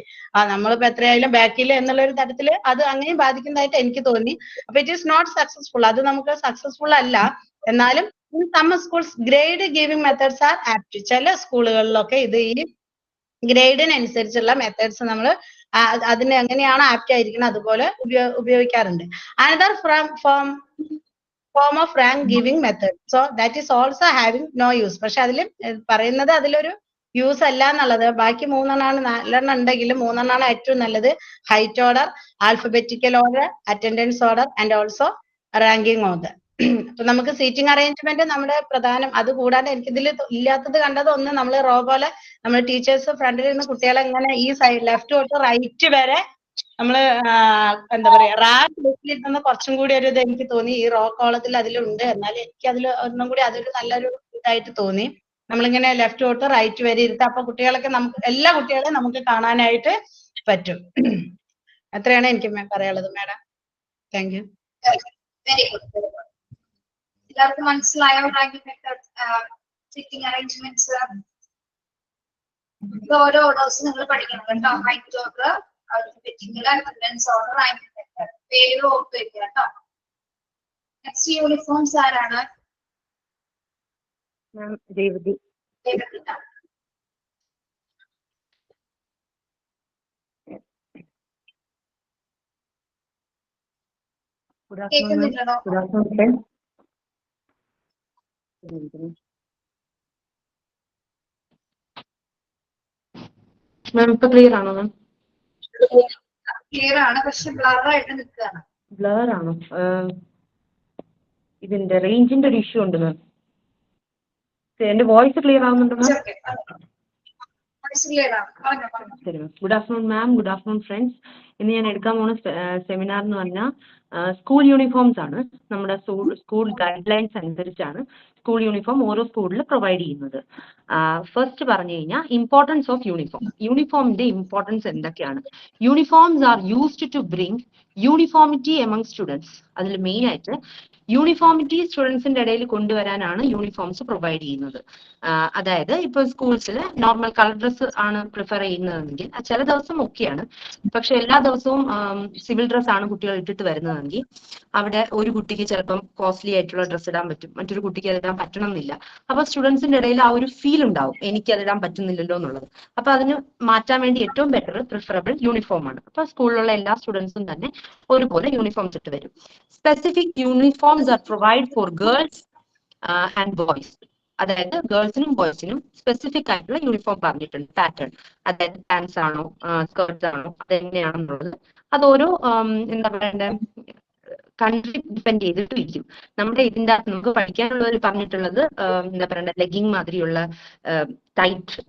നമ്മളിപ്പോ എത്രയായാലും ബാക്കിൽ എന്നുള്ള ഒരു തരത്തിൽ അത് അങ്ങനെയും ബാധിക്കുന്നതായിട്ട് എനിക്ക് തോന്നി. അപ്പൊ ഇറ്റ് ഈസ് നോട്ട് സക്സസ്ഫുൾ. അത് നമുക്ക് സക്സസ്ഫുൾ അല്ല. എന്നാലും in some schools grade giving methods are apt. ചില സ്കൂളുകളിലൊക്കെ ഇത് ഈ ഗ്രേഡിനനുസരിച്ചുള്ള മെത്തേഡ്സ് നമ്മൾ അതിന് എങ്ങനെയാണ് ആപ്റ്റ് ആയിരിക്കുന്നത് അതുപോലെ ഉപയോഗിക്കാറുണ്ട്. Another form of rank giving method, so that is also having no use. പക്ഷെ അതിൽ പറയുന്നത് അതിലൊരു യൂസ് അല്ല എന്നുള്ളത്. ബാക്കി 4 ഉണ്ടെങ്കിലും 3 ഏറ്റവും നല്ലത്. Height order, alphabetical order, attendance order and also ranking order. അപ്പൊ നമുക്ക് സീറ്റിംഗ് അറേഞ്ച്മെന്റ് നമ്മുടെ പ്രധാനം. അത് കൂടാതെ എനിക്കിതിൽ ഇല്ലാത്തത് കണ്ടത് ഒന്ന്, നമ്മൾ റോ പോലെ നമ്മൾ ടീച്ചേഴ്സ് ഫ്രണ്ടിൽ നിന്ന് കുട്ടികളെ ഇങ്ങനെ ഈ സൈഡ് ലെഫ്റ്റ് തൊട്ട് റൈറ്റ് വരെ നമ്മള് എന്താ പറയാ റാങ്ക് ലിസ്റ്റിലിരുന്ന കുറച്ചും കൂടി ഒരു ഇത് എനിക്ക് തോന്നി. ഈ റോ കോളത്തിൽ അതിലുണ്ട്, എന്നാൽ എനിക്ക് അതിൽ ഒന്നും കൂടി അതൊരു നല്ലൊരു ഇതായിട്ട് തോന്നി. നമ്മളിങ്ങനെ ലെഫ്റ്റ് തൊട്ട് റൈറ്റ് വരെ ഇരുത്താം. അപ്പൊ കുട്ടികളൊക്കെ നമുക്ക് എല്ലാ കുട്ടികളെയും നമുക്ക് കാണാനായിട്ട് പറ്റും. അത്രയാണ് എനിക്ക് പറയാനുള്ളത് madam. Thank you. Very good. എല്ലാവർക്കും മനസ്സിലായോ റാങ്കിങ് മെത്തേഡ്, സിറ്റിംഗ് അറേഞ്ച്മെന്റ്സ്? ഇത് ഓരോ ഓർഡേഴ്സ് നിങ്ങൾ പഠിക്കണം കേട്ടോ. Right order, alphabetical, attendance order, rank letter, പേര് ഓർത്ത് വെക്കുക കേട്ടോ. നെക്സ്റ്റ് യൂണിഫോംസ് ആരാണ്? Ma'am Revathi. Good afternoon ma'am. കേൾക്കുന്നില്ലടോ? Good afternoon friends. മാം ഇപ്പൊ ക്ലിയർ ആണോ മാം? ക്ലിയർ ആണ്, പക്ഷെ ബ്ലർ ആയിട്ട് നിൽക്കുകയാണ്. ബ്ലർ ആണോ? ഇതിന്റെ റേഞ്ചിന്റെ ഒരു ഇഷ്യൂ ഉണ്ട് മാം. എന്റെ വോയിസ് ക്ലിയർ ആവുന്നുണ്ടോ മാം? ക്ലിയർ ആണ്, പറഞ്ഞോ പറഞ്ഞോ. ശരി ma'am. Good afternoon ma'am. Good afternoon friends. ഇന്ന് ഞാൻ എടുക്കാൻ പോകുന്ന സെമിനാർ എന്ന് പറഞ്ഞാൽ സ്കൂൾ യൂണിഫോംസ് ആണ്. നമ്മുടെ സ്കൂൾ ഗൈഡ് ലൈൻസ് അനുസരിച്ചാണ് സ്കൂൾ യൂണിഫോം ഓരോ സ്കൂളിൽ പ്രൊവൈഡ് ചെയ്യുന്നത്. ഫസ്റ്റ് പറഞ്ഞു കഴിഞ്ഞാൽ ഇമ്പോർട്ടൻസ് ഓഫ് യൂണിഫോം. യൂണിഫോമിന്റെ ഇമ്പോർട്ടൻസ് എന്തൊക്കെയാണ്? Uniforms are used to bring uniformity among students. അതിൽ മെയിൻ ആയിട്ട് യൂണിഫോമിറ്റി സ്റ്റുഡൻസിന്റെ ഇടയിൽ കൊണ്ടുവരാനാണ് യൂണിഫോംസ് പ്രൊവൈഡ് ചെയ്യുന്നത്. അതായത് ഇപ്പൊ സ്കൂൾസിൽ നോർമൽ കളർ ഡ്രസ്സ് ആണ് പ്രിഫർ ചെയ്യുന്നതെങ്കിൽ ചില ദിവസം ഒക്കെയാണ്, പക്ഷെ എല്ലാ ദിവസവും സിവിൽ ഡ്രസ് ആണ് കുട്ടികൾ ഇട്ടിട്ട് വരുന്നതെങ്കിൽ അവിടെ ഒരു കുട്ടിക്ക് ചിലപ്പം കോസ്റ്റ്ലി ആയിട്ടുള്ള ഡ്രസ്സ് ഇടാൻ പറ്റും, മറ്റൊരു കുട്ടിക്ക് അത് ഇടാൻ പറ്റണം എന്നില്ല. അപ്പൊ സ്റ്റുഡൻസിന്റെ ഇടയിൽ ആ ഒരു ഫീൽ ഉണ്ടാവും, എനിക്ക് അത് ഇടാൻ പറ്റുന്നില്ലല്ലോ എന്നുള്ളത്. അപ്പൊ അതിന് മാറ്റാൻ വേണ്ടി ഏറ്റവും ബെറ്റർ പ്രിഫറബിൾ യൂണിഫോം ആണ്. അപ്പൊ സ്കൂളിലുള്ള എല്ലാ സ്റ്റുഡൻസും തന്നെ ഒരുപോലെ യൂണിഫോംസ് ഇട്ട് വരും. Specific uniforms are provide for girls and boys. അതായത് ഗേൾസിനും ബോയ്സിനും സ്പെസിഫിക് ആയിട്ടുള്ള യൂണിഫോം പറഞ്ഞിട്ടുണ്ട്, പാറ്റേൺ. അതായത് പാൻസ് ആണോ സ്കേർട്സ് ആണോ അതെങ്ങനെയാണെന്നുള്ളത് അത് ഓരോ എന്താ പറയണ്ടേ കൺട്രി ഡിപ്പെൻഡ് ചെയ്തിട്ട് ഇരിക്കും. നമ്മുടെ ഇതിന്റെ അകത്ത് നമുക്ക് പഠിക്കാനുള്ളവർ പറഞ്ഞിട്ടുള്ളത് എന്താ പറയണ്ടേ ലെഗിങ് മാതിരിയുള്ള ടൈറ്റ്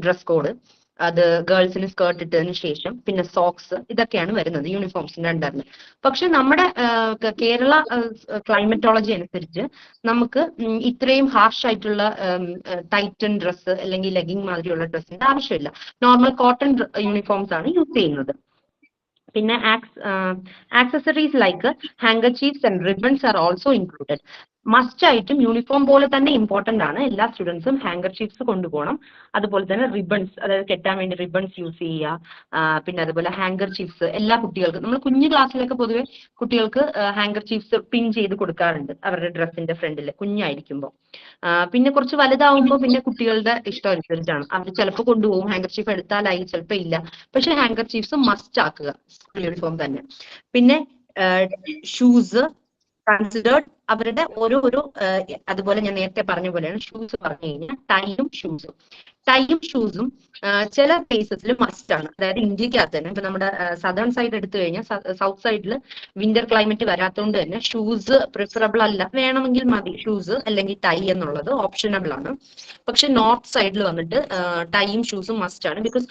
ഡ്രസ് കോഡ്, അത് ഗേൾസിന് സ്കേർട്ട് ഇട്ടതിന് ശേഷം പിന്നെ സോക്സ്, ഇതൊക്കെയാണ് വരുന്നത് യൂണിഫോംസിന്റെ അണ്ടറിൽ. പക്ഷെ നമ്മുടെ കേരള ക്ലൈമറ്റോളജി അനുസരിച്ച് നമുക്ക് ഇത്രയും ഹാർഷ് ആയിട്ടുള്ള ടൈറ്റൻ ഡ്രസ്സ് അല്ലെങ്കിൽ ലെഗിങ് മാതിരിയുള്ള ഡ്രസ്സിന്റെ ആവശ്യമില്ല. നോർമൽ കോട്ടൺ യൂണിഫോംസ് ആണ് യൂസ് ചെയ്യുന്നത്. പിന്നെ accessories like handkerchiefs and ribbons are also included. Must ആയിട്ടും യൂണിഫോം പോലെ തന്നെ ഇമ്പോർട്ടന്റ് ആണ് എല്ലാ സ്റ്റുഡൻസും ഹാങ്കർചീഫ്സ് കൊണ്ടുപോകണം. അതുപോലെ തന്നെ റിബൺസ്, അതായത് കെട്ടാൻ വേണ്ടി റിബൺസ് യൂസ് ചെയ്യുക. പിന്നെ അതുപോലെ ഹാങ്കർചീഫ്സ് എല്ലാ കുട്ടികൾക്കും, നമ്മൾ കുഞ്ഞു ക്ലാസ്സിലൊക്കെ പൊതുവെ കുട്ടികൾക്ക് ഹാങ്കർചീഫ്സ് പിൻ ചെയ്ത് കൊടുക്കാറുണ്ട് അവരുടെ ഡ്രസ്സിന്റെ ഫ്രണ്ടിൽ കുഞ്ഞായിരിക്കുമ്പോൾ. പിന്നെ കുറച്ച് വലുതാവുമ്പോൾ പിന്നെ കുട്ടികളുടെ ഇഷ്ടം അനുസരിച്ചാണ്, അവർ ചിലപ്പോൾ കൊണ്ടുപോകും, ഹാങ്കർചീഫ് എടുത്താലായി ചിലപ്പോൾ ഇല്ല. പക്ഷെ ഹാങ്കർചീഫ്സ് മസ്റ്റ് ആക്കുക സ്കൂൾ യൂണിഫോം തന്നെ. പിന്നെ ഷൂസ് കൺസിഡേർഡ് അവരുടെ ഓരോ അതുപോലെ ഞാൻ നേരത്തെ പറഞ്ഞ പോലെയാണ് ഷൂസ് പറഞ്ഞു കഴിഞ്ഞാൽ ടൈയും ഷൂസും ചില കേസസിൽ മസ്റ്റ് ആണ്. അതായത് ഇന്ത്യക്കകത്ത് തന്നെ ഇപ്പൊ നമ്മുടെ സദേൺ സൈഡ് എടുത്തു കഴിഞ്ഞാൽ സൗത്ത് സൈഡിൽ വിന്റർ ക്ലൈമറ്റ് വരാത്തതുകൊണ്ട് തന്നെ ഷൂസ് പ്രിഫറബിൾ അല്ല, വേണമെങ്കിൽ മതി ഷൂസ് അല്ലെങ്കിൽ ടൈ എന്നുള്ളത് ഓപ്ഷനബിൾ ആണ്. പക്ഷെ നോർത്ത് സൈഡിൽ വന്നിട്ട് ടൈയും ഷൂസും മസ്റ്റ് ആണ്. ബിക്കോസ്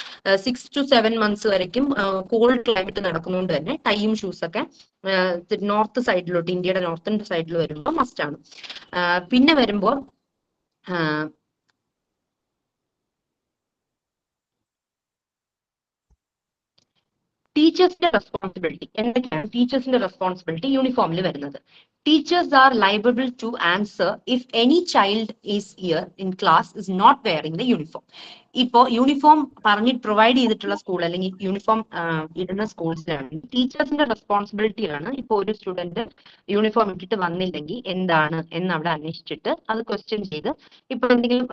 6 to 7 months വരയ്ക്കും കോൾഡ് ക്ലൈമറ്റ് നടക്കുന്നതുകൊണ്ട് തന്നെ ടൈയും ഷൂസൊക്കെ നോർത്ത് സൈഡിലോട്ട്, ഇന്ത്യയുടെ നോർത്തേൺ സൈഡിൽ വരുമ്പോൾ മസ്റ്റ് ആണ്. പിന്നെ വരുമ്പോൾ ടീച്ചേഴ്സിന്റെ റെസ്പോൺസിബിലിറ്റി എന്തൊക്കെയാണ്? ടീച്ചേഴ്സിന്റെ റെസ്പോൺസിബിലിറ്റി യൂണിഫോമിൽ വരുന്നത്, teachers are liable to answer if any child is here in class is not wearing the uniform. ഇപ്പോ യൂണിഫോം പറഞ്ഞിട്ട് പ്രൊവൈഡ് ചെയ്തിട്ടുള്ള സ്കൂൾ അല്ലെങ്കിൽ യൂണിഫോം ഇടുന്ന സ്കൂൾസിലാണ് ടീച്ചേഴ്സിന്റെ റെസ്പോൺസിബിലിറ്റിയാണ്. ഇപ്പൊ ഒരു സ്റ്റുഡന്റ് യൂണിഫോം ഇട്ടിട്ട് വന്നില്ലെങ്കിൽ എന്താണ് എന്ന് അവിടെ അന്വേഷിച്ചിട്ട് അത് ക്വസ്റ്റ്യൻ ചെയ്ത്, ഇപ്പൊ എന്തെങ്കിലും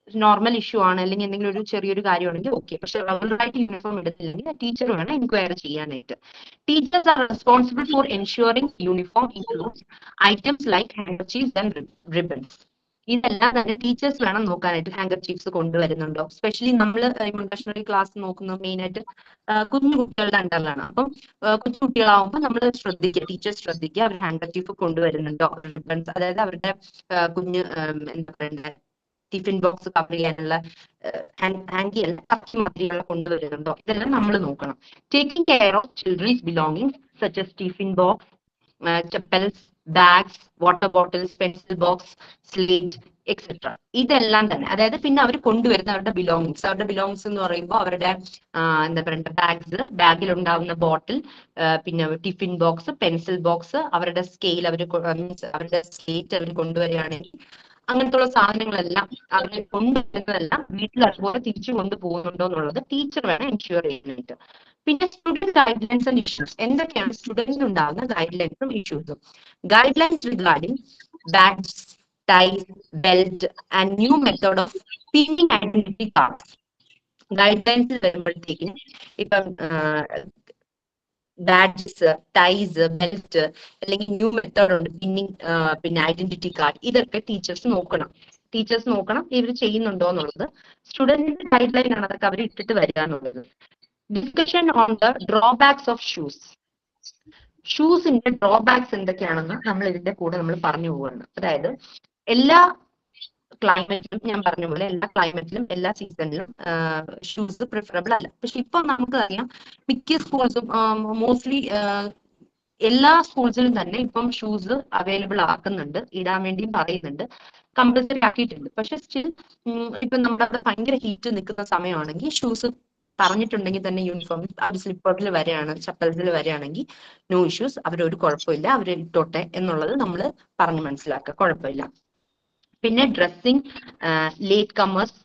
നോർമൽ ഇഷ്യൂ ആണ് അല്ലെങ്കിൽ എന്തെങ്കിലും ഒരു ചെറിയൊരു കാര്യമാണെങ്കിൽ ഓക്കെ, പക്ഷെ റെഗുലറായിട്ട് യൂണിഫോം എടുത്തില്ലെങ്കിൽ ടീച്ചർ വേണം എൻക്വയറി ചെയ്യാനായിട്ട്. Teachers are responsible for ensuring uniform includes items like handkerchiefs and ribbons. ഇതെല്ലാം തന്നെ ടീച്ചേഴ്സ് വേണം നോക്കാനായിട്ട്. ഹാങ്കർചീഫ്സ് കൊണ്ടുവരുന്നുണ്ടോ? സ്പെഷ്യലി നമ്മൾ ഇമോഷണറി ക്ലാസ് നോക്കുന്നത് മെയിൻ ആയിട്ട് കുഞ്ഞു കുട്ടികളുടെ അണ്ടറിലാണ്. അപ്പം കുഞ്ഞു കുട്ടികളാവുമ്പോൾ നമ്മൾ ശ്രദ്ധിക്കുക, ടീച്ചേഴ്സ് ശ്രദ്ധിക്കുക, അവർ ഹാങ്കർചീഫ് കൊണ്ടുവരുന്നുണ്ടോ, റിബൺസ്, അതായത് അവരുടെ കുഞ്ഞ് എന്താ പറയണ്ടേ ടിഫിൻ ബോക്സ് കവർ ചെയ്യാനുള്ള ഹാങ്കി അല്ല കക്കി മാതിരികൾ കൊണ്ടുവരുന്നുണ്ടോ, ഇതെല്ലാം നമ്മൾ നോക്കണം. Taking care of children's belonging such as tiffin box, chappals, bags, water bottles, pencil box, slate etcetera. ഇതെല്ലാം തന്നെ, അതായത് പിന്നെ അവർ കൊണ്ടുവരുന്ന അവരുടെ ബിലോങ്ങിങ്സ് എന്ന് പറയുമ്പോൾ അവരുടെ എന്താ പറയണ്ട ബാഗിൽ ഉണ്ടാവുന്ന ബോട്ടിൽ, പിന്നെ ടിഫിൻ ബോക്സ്, പെൻസിൽ ബോക്സ്, അവരുടെ സ്കെയിൽ അവരുടെ സ്ലേറ്റ് അവർ കൊണ്ടുവരികയാണെങ്കിൽ അങ്ങനത്തെ ഉള്ള സാധനങ്ങളെല്ലാം അവരെ കൊണ്ടുവരുന്നതെല്ലാം വീട്ടിൽ അതുപോലെ തിരിച്ചു കൊണ്ടുപോകുന്നുണ്ടോ എന്നുള്ളത് ടീച്ചർ വേണം എൻഷുർ ചെയ്യാനായിട്ട്. പിന്നെ student guidelines and issues. എന്തൊക്കെയാണ് സ്റ്റുഡന്റിന് ഉണ്ടാകുന്ന ഗൈഡ് ലൈൻസും ഇഷ്യൂസും? Guidelines regarding badge, tie, belt and new method of pinning identity cards. ഗൈഡ് ലൈൻസിൽ വരുമ്പോഴത്തേക്കും ഇപ്പം ബാഡ്ജസ്, ടൈസ്, ബെൽറ്റ് അല്ലെങ്കിൽ ന്യൂ മെത്തേഡ് ഉണ്ട് പിന്നിങ്, പിന്നെ ഐഡന്റിറ്റി കാർഡ്, ഇതൊക്കെ ടീച്ചേഴ്സ് നോക്കണം ഇവർ ചെയ്യുന്നുണ്ടോ എന്നുള്ളത്. സ്റ്റുഡന്റിന്റെ ഗൈഡ് ലൈൻ ആണ് അതൊക്കെ അവർ ഇട്ടിട്ട് വരിക എന്നുള്ളത്. Discussion on the drawbacks of shoes. ഷൂസിന്റെ ഡ്രോബാക്സ് എന്തൊക്കെയാണെന്ന് നമ്മൾ ഇതിന്റെ കൂടെ നമ്മൾ പറഞ്ഞു പോവുകയാണ്. അതായത് എല്ലാ ക്ലൈമറ്റിലും, ഞാൻ പറഞ്ഞ പോലെ എല്ലാ ക്ലൈമറ്റിലും എല്ലാ സീസണിലും ഷൂസ് പ്രിഫറബിൾ അല്ല. പക്ഷെ ഇപ്പൊ നമുക്കറിയാം മിക്ക സ്കൂൾസും മോസ്റ്റ്ലി എല്ലാ സ്കൂൾസിലും തന്നെ ഇപ്പം ഷൂസ് അവൈലബിൾ ആക്കുന്നുണ്ട്, ഇടാൻ വേണ്ടിയും പറയുന്നുണ്ട്, കമ്പൽസറി ആക്കിയിട്ടുണ്ട്. പക്ഷെ സ്റ്റിൽ ഇപ്പൊ നമ്മുടെ ഭയങ്കര ഹീറ്റ് നിൽക്കുന്ന സമയമാണെങ്കിൽ ഷൂസ് പറഞ്ഞിട്ടുണ്ടെങ്കിൽ തന്നെ യൂണിഫോമിൽ അവർ സ്ലിപ്പറിൽ വരെയാണ്, ചപ്പൽസിൽ വരെയാണെങ്കിൽ നോ ഇഷ്യൂസ്, അവരൊരു കുഴപ്പമില്ല, അവർ ഇട്ടോട്ടെ എന്നുള്ളത് നമ്മൾ പറഞ്ഞ് മനസ്സിലാക്കുക, കുഴപ്പമില്ല. പിന്നെ dressing, late comers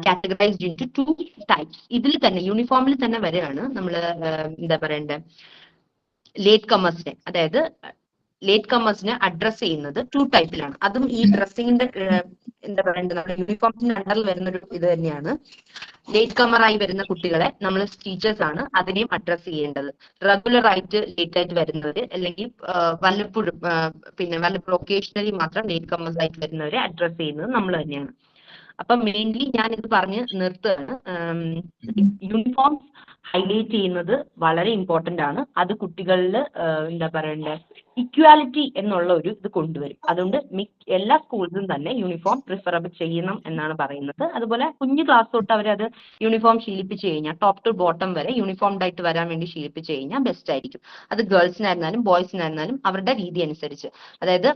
categorised into 2 types. ഇതിൽ തന്നെ യൂണിഫോമിൽ തന്നെ വരെയാണ് നമ്മൾ എന്താ പറയണ്ടേ, ലേറ്റ് കമേഴ്സിനെ, അതായത് ലേറ്റ് കമേഴ്സിനെ അഡ്രസ് ചെയ്യുന്നത് 2 ടൈപ്പിലാണ്. അതും ഈ ഡ്രസ്സിങ്ങിന്റെ എന്താ പറയണ്ടത്, നമ്മുടെ യൂണിഫോമിന്റെ അണ്ടറിൽ വരുന്ന ഒരു ഇത് തന്നെയാണ്. ലേറ്റ് കമറായി വരുന്ന കുട്ടികളെ നമ്മൾ ടീച്ചേഴ്സ് ആണ് അതിനെയും അഡ്രസ് ചെയ്യേണ്ടത്. റെഗുലർ ആയിട്ട് ലേറ്റ് ആയിട്ട് വരുന്നവര്, അല്ലെങ്കിൽ വല്ലപ്പോഴും ഒക്കേഷണലി മാത്രം ലേറ്റ് കമേഴ്സ് ആയിട്ട് വരുന്നവരെ അഡ്രസ് ചെയ്യുന്നത് നമ്മൾ തന്നെയാണ്. അപ്പൊ മെയിൻലി ഞാൻ ഇത് പറഞ്ഞ് നിർത്തുകയാണ്. യൂണിഫോം ഹൈലൈറ്റ് ചെയ്യുന്നത് വളരെ ഇമ്പോർട്ടന്റ് ആണ്. അത് കുട്ടികളിൽ എന്താ പറയണ്ടേ, ഇക്വാലിറ്റി എന്നുള്ള ഒരു ഇത് കൊണ്ടുവരും. അതുകൊണ്ട് എല്ലാ സ്കൂൾസും തന്നെ യൂണിഫോം പ്രിഫറബിൾ ചെയ്യണം എന്നാണ് പറയുന്നത്. അതുപോലെ കുഞ്ഞു ക്ലാസ് തൊട്ട് അവരത് യൂണിഫോം ശീലിപ്പിച്ച് കഴിഞ്ഞാൽ ടോപ്പ് ടു ബോട്ടം വരെ യൂണിഫോംഡ് ആയിട്ട് വരാൻ വേണ്ടി ശീലിപ്പിച്ച് കഴിഞ്ഞാൽ ബെസ്റ്റ് ആയിരിക്കും. അത് ഗേൾസിനായിരുന്നാലും ബോയ്സിനായിരുന്നാലും അവരുടെ രീതി അനുസരിച്ച്, അതായത്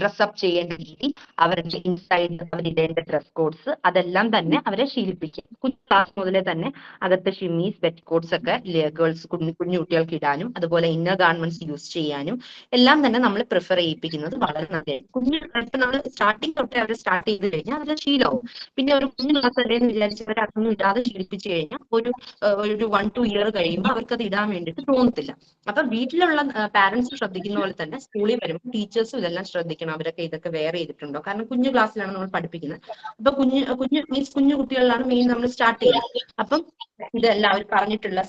ഡ്രസ്സപ്പ് ചെയ്യേണ്ട രീതി, അവരുടെ ഇൻസൈഡ് അവരിടേണ്ട ഡ്രസ് കോഡ്സ്, അതെല്ലാം തന്നെ അവരെ ശീലിപ്പിക്കും. കുഞ്ഞു ക്ലാസ് മുതലേ തന്നെ അകത്ത് ഷിമ്മീസ്, പെറ്റ് കോഡ്സ് ഒക്കെ ഗേൾസ് കുഞ്ഞു കുട്ടികൾക്ക് ഇടാനും, അതുപോലെ ഇന്നർ ഗാർമെന്റ്സ് യൂസ് ചെയ്യാനും എല്ലാം തന്നെ നമ്മൾ പ്രിഫർ ചെയ്യിപ്പിക്കുന്നത് വളരെ നല്ലതായിരിക്കും. ഇപ്പൊ നമ്മൾ സ്റ്റാർട്ടിങ് തൊട്ടേ അവർ സ്റ്റാർട്ട് ചെയ്ത് കഴിഞ്ഞാൽ അത് ശീലമാവും. പിന്നെ ഒരു കുഞ്ഞു ക്ലാസ് അല്ലേന്ന് വിചാരിച്ചവർ അതൊന്നും ഇടാതെ ശീലിപ്പിച്ച് കഴിഞ്ഞാൽ ഒരു 1-2 ഇയർ കഴിയുമ്പോൾ അവർക്ക് അത് ഇടാൻ വേണ്ടിയിട്ട് തോന്നത്തില്ല. അപ്പൊ വീട്ടിലുള്ള പാരന്റ്സ് ശ്രദ്ധിക്കുന്ന പോലെ തന്നെ സ്കൂളിൽ വരുമ്പോൾ ടീച്ചേഴ്സും ഇതെല്ലാം ശ്രദ്ധിക്കണം. അവരൊക്കെ ഇതൊക്കെ വെയർ ചെയ്തിട്ടുണ്ടോ? കാരണം കുഞ്ഞു ക്ലാസ്സിലാണ് നമ്മൾ പഠിപ്പിക്കുന്നത്. അപ്പൊ കുഞ്ഞു കുട്ടികളിലാണ് മെയിൻ നമ്മൾ സ്റ്റാർട്ട് ചെയ്യുന്നത്. അപ്പം ഇതെല്ലാം അവർ പറഞ്ഞിട്ടുള്ള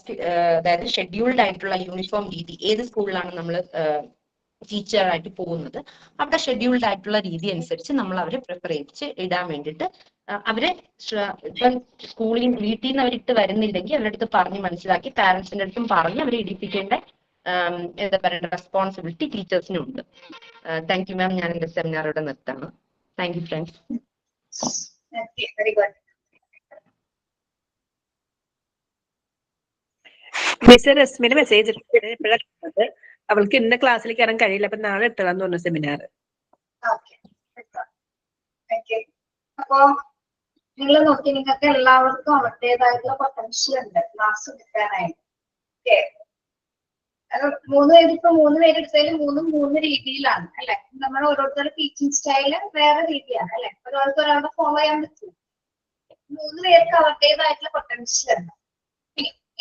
അതായത് ഷെഡ്യൂൾഡ് ആയിട്ടുള്ള യൂണിഫോം രീതി, ഏത് സ്കൂളിലാണ് നമ്മൾ ടീച്ചറായിട്ട് പോകുന്നത് അവിടെ ഷെഡ്യൂൾഡ് ആയിട്ടുള്ള രീതി അനുസരിച്ച് നമ്മൾ അവരെ പ്രിഫർ ചെയ്യിച്ച് ഇടാൻ വേണ്ടിയിട്ട് അവരെ ഇപ്പം വീട്ടിൽ നിന്ന് അവരിട്ട് വരുന്നില്ലെങ്കിൽ അവരുടെ അടുത്ത് പറഞ്ഞ് മനസ്സിലാക്കി പാരന്റ്സിന്റെ അടുത്തും പറഞ്ഞ് അവരെ ഇടിപ്പിക്കേണ്ട എന്താ പറയുക റെസ്പോൺസിബിലിറ്റി ടീച്ചേഴ്സിനും ഉണ്ട്. Thank you ma'am. ഞാൻ എന്റെ സെമിനാർ ഇവിടെ നിർത്താണ്. Thank you friends. Very good. Miss രശ്മിയുടെ മെസ്സേജ് ഇപ്പോഴാണ്, അവൾക്ക് ഇന്ന ക്ലാസ്സിൽ കയറാൻ കഴിയില്ല, അപ്പൊ നാളെ ഇട്ടതാന്ന് പറഞ്ഞു സെമിനാർ. അപ്പൊ നിങ്ങൾ നോക്കി, നിങ്ങൾക്ക് എല്ലാവർക്കും അവരുടേതായിട്ടുള്ള പൊട്ടൻഷ്യൽ ഉണ്ട് ക്ലാസ് എടുക്കാനായിട്ട്. ഓക്കെ, അത് 3 പേര് എടുത്താലും 3 രീതിയിലാണ് അല്ലെ. നമ്മൾ ഓരോരുത്തരുടെ ടീച്ചിങ് സ്റ്റൈല് വേറെ രീതിയാണ് അല്ലെ. ഒരാൾക്ക് ഒരാളുടെ ഫോളോ ചെയ്യാൻ പറ്റില്ല. 3 പേർക്ക് അവരുടേതായിട്ടുള്ള പൊട്ടൻഷ്യൽ ഉണ്ട്.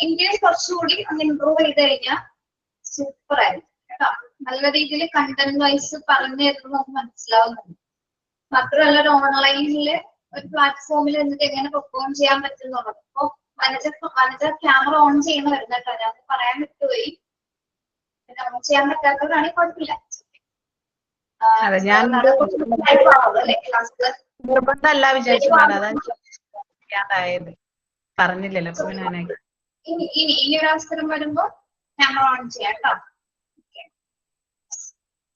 ഇന്ത്യയിൽ കുറച്ചുകൂടി ഒന്ന് ഇമ്പ്രൂവ് ചെയ്ത് കഴിഞ്ഞാൽ സൂപ്പർ ആയിരിക്കും കേട്ടോ. നല്ല രീതിയിൽ കണ്ടന്റ് വൈസ് പറഞ്ഞു തരുന്നത് നമുക്ക് മനസ്സിലാവുന്നുണ്ട്. മാത്രമല്ല ഒരു ഓൺലൈനില് ഒരു പ്ലാറ്റ്ഫോമിൽ എന്നിട്ട് എങ്ങനെ പെർഫോം ചെയ്യാൻ പറ്റുന്നുള്ളത്. അപ്പൊ വനജ ക്യാമറ ഓൺ ചെയ്യുന്ന വരുന്നുണ്ടോ? ഞാൻ പറയാൻ വിട്ടുപോയി. ഓൺ ചെയ്യാൻ പറ്റാത്തവരാണെങ്കിൽ കുഴപ്പമില്ല. നിർബന്ധമല്ല വിചാരിച്ചു പറഞ്ഞില്ലല്ലോ. ഇനി ഒരു അവസരം വരുമ്പോ ക്യാമറ ഓൺ ചെയ്യാം കേട്ടോ.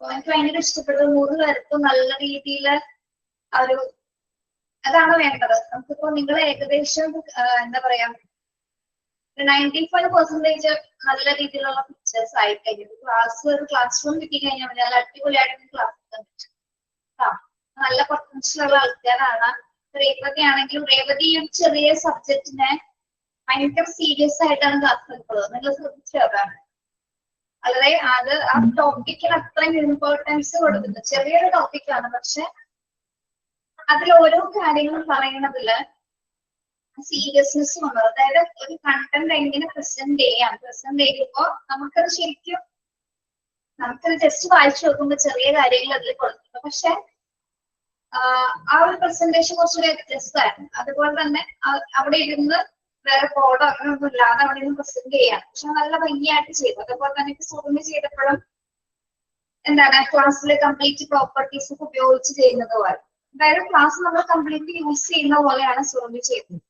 എനിക്ക് ഭയങ്കര ഇഷ്ടപ്പെട്ടത് 3 പേർക്കും നല്ല രീതിയിൽ ഒരു അതാണ് വേണ്ടത്. നമുക്കിപ്പോ നിങ്ങൾ ഏകദേശം എന്താ പറയാ 95% നല്ല രീതിയിലുള്ള പിക്ചേഴ്സ് ആയി കഴിഞ്ഞു. ക്ലാസ് റൂം കിട്ടി കഴിഞ്ഞാൽ നല്ല അടിപൊളിയായിട്ട് ക്ലാസ് എടുക്കാൻ പറ്റും. നല്ല പൊട്ടൻഷ്യൽ ഉള്ള ആൾക്കാരാണ്. രേവതി ആണെങ്കിലും രേവതി ഒരു ചെറിയ സബ്ജക്റ്റിനെ ഭയങ്കര സീരിയസ് ആയിട്ടാണ് ക്ലാസ് എടുക്കുന്നത്. നിങ്ങൾ ശ്രദ്ധിച്ചതാണ്. വളരെ അത് ആ ടോപ്പിക്കിന് അത്രയും ഇമ്പോർട്ടൻസ് കൊടുക്കുന്നത്. ചെറിയൊരു ടോപ്പിക്കാണ്, പക്ഷെ അതിൽ ഓരോ കാര്യങ്ങളും പറയണതില് സീരിയസ്നെസ് വന്നത്. അതായത് ഒരു കണ്ടന്റ് എങ്ങനെ പ്രസന്റ് ചെയ്യുമ്പോ നമുക്കത് ശരിക്കും നമുക്കത് ജസ്റ്റ് വായിച്ചു നോക്കുമ്പോൾ ചെറിയ കാര്യങ്ങൾ അതിൽ കൊടുത്തിട്ടുണ്ട്. പക്ഷെ ആ ഒരു പ്രസന്റേഷൻ കുറച്ചുകൂടി വ്യത്യസ്തമായിരുന്നു. അതുപോലെ തന്നെ അവിടെ ഇരുന്ന് വേറെ ബോർഡോ അങ്ങനെ ഒന്നും ഇല്ലാതെ അവിടെ നിന്ന് പ്രസന്റ് ചെയ്യാം. പക്ഷെ നല്ല ഭംഗിയായിട്ട് ചെയ്തു. അതുപോലെ തന്നെ ഇപ്പൊ സൂമി ചെയ്തപ്പോഴും എന്താണ് ക്ലാസ്സിലെ കംപ്ലീറ്റ് പ്രോപ്പർട്ടീസ് ഒക്കെ ഉപയോഗിച്ച് ചെയ്യുന്നത് പോലെ, അതായത് ക്ലാസ് നമ്മൾ കംപ്ലീറ്റ് യൂസ് ചെയ്യുന്ന പോലെയാണ് സൂമി ചെയ്യുന്നത്.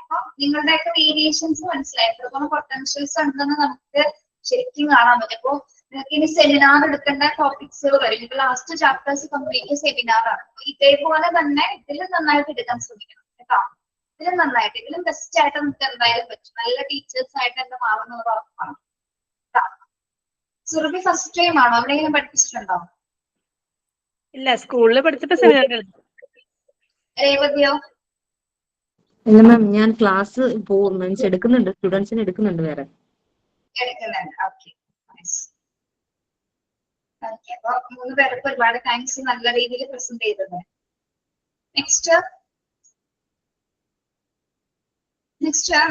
അപ്പൊ നിങ്ങളുടെയൊക്കെ വേരിയേഷൻസ് മനസ്സിലായി എത്രത്തോളം പൊട്ടൻഷ്യൽസ് ഉണ്ടെന്ന് നമുക്ക് ശരിക്കും കാണാൻ പറ്റും. അപ്പൊ നിങ്ങൾക്ക് ഇനി സെമിനാർ എടുക്കേണ്ട ടോപ്പിക്സുകൾ വരും. ഇപ്പൊ ലാസ്റ്റ് ചാപ്റ്റേഴ്സ് കംപ്ലീറ്റ് സെമിനാറാണ്. ഇതേപോലെ തന്നെ ഇതിലും നന്നായിട്ട് എടുക്കാൻ ശ്രമിക്കണം കേട്ടോ. ഇതിലും ബെസ്റ്റ് ആയിട്ട് നമുക്ക് എന്തായാലും പറ്റും. നല്ല ടീച്ചേഴ്സ് ആയിട്ട് തന്നെ മാറുന്നത് ഉറപ്പാണ്. സുരഭി ഫസ്റ്റ് ടൈം ആണോ എവിടെയെങ്കിലും പഠിപ്പിച്ചിട്ടുണ്ടോ? ഇല്ല, സ്കൂളിൽ പഠിച്ചപ്പോ സെമിനാർ. രേവതിയോ? ഇല്ല മാം, ഞാൻ ക്ലാസ് മീൻസ് എടുക്കുന്നുണ്ട്, സ്റ്റുഡൻസിന് എടുക്കുന്നുണ്ട് വേറെ. എടുക്കുന്നുണ്ട്. ഓക്കെ, അപ്പൊ 3 പേർക്ക് ഒരുപാട് താങ്ക്സ്, നല്ല രീതിയിൽ പ്രസന്റ് ചെയ്തത്. നെക്സ്റ്റ്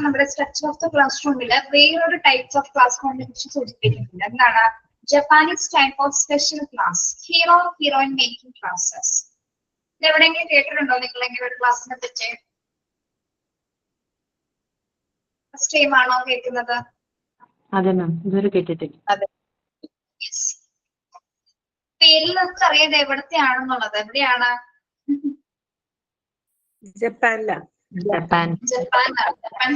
നമ്മുടെ സ്ട്രക്ചർ ഓഫ് ദ ക്ലാസ് റൂമില് വേറൊരു ടൈപ്സ് ഓഫ് ക്ലാസ് റൂമിനെ കുറിച്ച് സൂചിപ്പിക്കുന്നുണ്ട്. എന്താണ്? Japanese type of special class, hero heroine making classes. ഇത് എവിടെയെങ്കിലും കേട്ടിട്ടുണ്ടോ നിങ്ങൾ എങ്ങനെ ഒരു ക്ലാസ്സിനെ പറ്റി? ഫസ്റ്റ് ടൈം ആണോ കേൾക്കുന്നത്? അതെ മാം, ഇതുവരെ കേട്ടിട്ടില്ല. പേരിൽ നമുക്ക് അറിയാതെ എവിടത്തെയാണെന്നുള്ളത്. എവിടെയാണ്? ജപ്പാനിലാണ്. Japan. Japan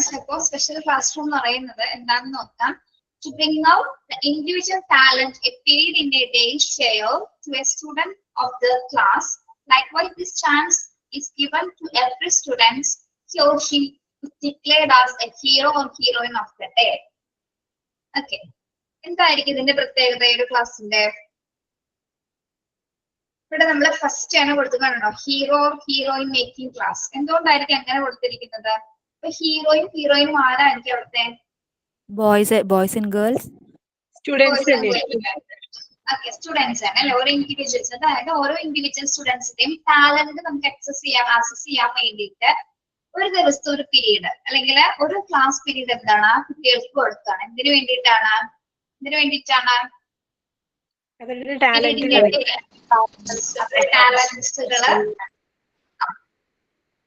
special classroom എന്ന് പറയുന്നത് എന്താണെന്ന് നോക്കാം. To bring out the individual talent a period in a day share to a student of the class. Likewise, this chance is given to every student, he or she is declared as a hero or heroine of the day. Okay. എന്തായിരിക്കും ഇതിന്റെ പ്രത്യേകത ഒരു ക്ലാസ്സിന്റെ? ഇവിടെ നമ്മൾ first ആണ് കൊടുത്തിട്ടുണ്ടോ hero heroine making class. എന്തുകൊണ്ടായിരിക്കും അങ്ങനെ കൊടുത്തിരിക്കുന്നത്? അപ്പൊ ഹീറോയിനും ആരായിരിക്കും അവിടുത്തെ? Boys and girls students students ആണ് അല്ലെ, ഓരോ ഇൻഡിവിജ്വൽസ്. അതായത് ഓരോ ഇൻഡിവിജ്വൽ സ്റ്റുഡൻസിന്റെയും ടാലന്റ് നമുക്ക് ആക്സസ് ചെയ്യാൻ വേണ്ടിയിട്ട് ഒരു ദിവസത്തെ ഒരു പീരീഡ് അല്ലെങ്കിൽ ഒരു ക്ലാസ് പീരീഡ് എന്താണ് ആ കുട്ടികൾക്ക് കൊടുക്കുകയാണ്. എന്തിനു വേണ്ടിയിട്ടാണ്? അവരുടെ ടാലന്റുകള്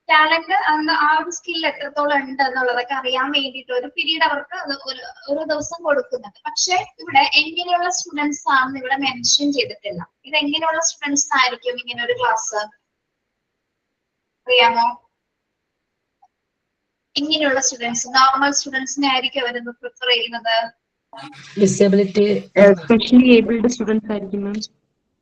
ടാലന്റ് ആ ഒരു സ്കിൽ എത്രത്തോളം ഉണ്ട് എന്നുള്ളതൊക്കെ അറിയാൻ വേണ്ടിയിട്ട് ഒരു പീരീഡ് അവർക്ക് ഒരു ദിവസം കൊടുക്കുന്നുണ്ട്. പക്ഷെ ഇവിടെ എങ്ങനെയുള്ള സ്റ്റുഡൻസ് ആണെന്ന് ഇവിടെ മെൻഷൻ ചെയ്തിട്ടില്ല. ഇത് എങ്ങനെയുള്ള സ്റ്റുഡൻസ് ആയിരിക്കും ഇങ്ങനെ ഒരു ക്ലാസ്? അറിയാമോ? എങ്ങനെയുള്ള സ്റ്റുഡൻസ്? നോർമൽ സ്റ്റുഡൻസിനെ ആയിരിക്കും അവരൊന്ന് പ്രിഫർ ചെയ്യുന്നത്? ഡിസബിലിറ്റി, സ്പെഷ്യലി ഏബിൾഡ് സ്റ്റുഡൻസ് ആയിരിക്കും മാം.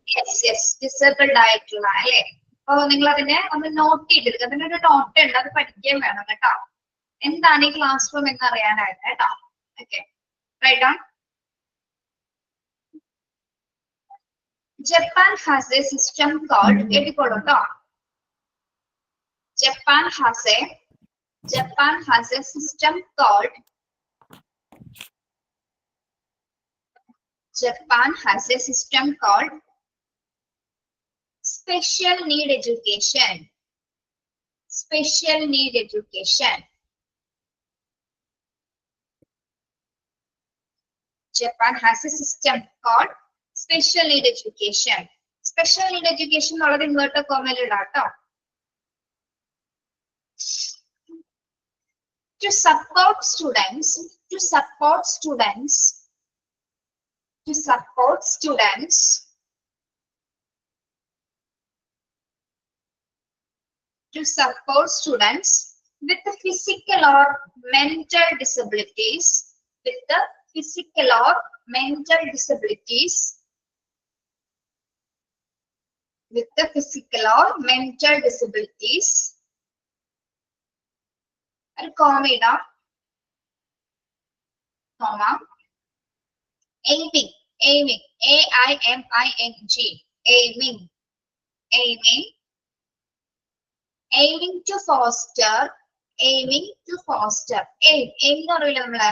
യെസ്, ഡിസേബിൾഡ് ആയിട്ടുള്ള അല്ലെ. അപ്പൊ നിങ്ങൾ അതിനെ ഒന്ന് നോട്ട് ചെയ്തെടുക്കുക. അതിനൊരു നോട്ട് ഉണ്ട്, അത് പഠിക്കാൻ വേണം കേട്ടോ. എന്താണ് ഈ ക്ലാസ് റൂം എന്ന് അറിയാനായിട്ട് കേട്ടോ. Okay, right on. Japan has a system called എഴുതിക്കോളൂട്ടോ. Japan has a system called special need education. Japan has a system called special need education. Special need education എന്നുള്ളത് inverter കോമയിൽ ഇടാട്ടോ. To support students with the physical or mental disabilities, ഒരു comma ഇടാം. aiming, aiming to foster, aim എന്ന് പറയില്ല നമ്മള്.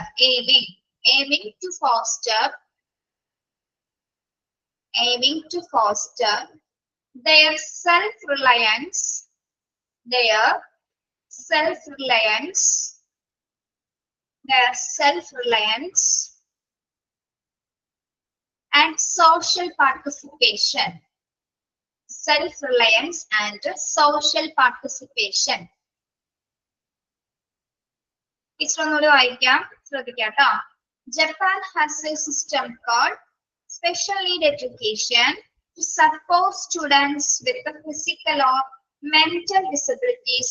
aiming to foster their self-reliance their self-reliance, and social participation. Self-reliance and social participation. Japan has a system called special need education to support students with physical or mental disabilities,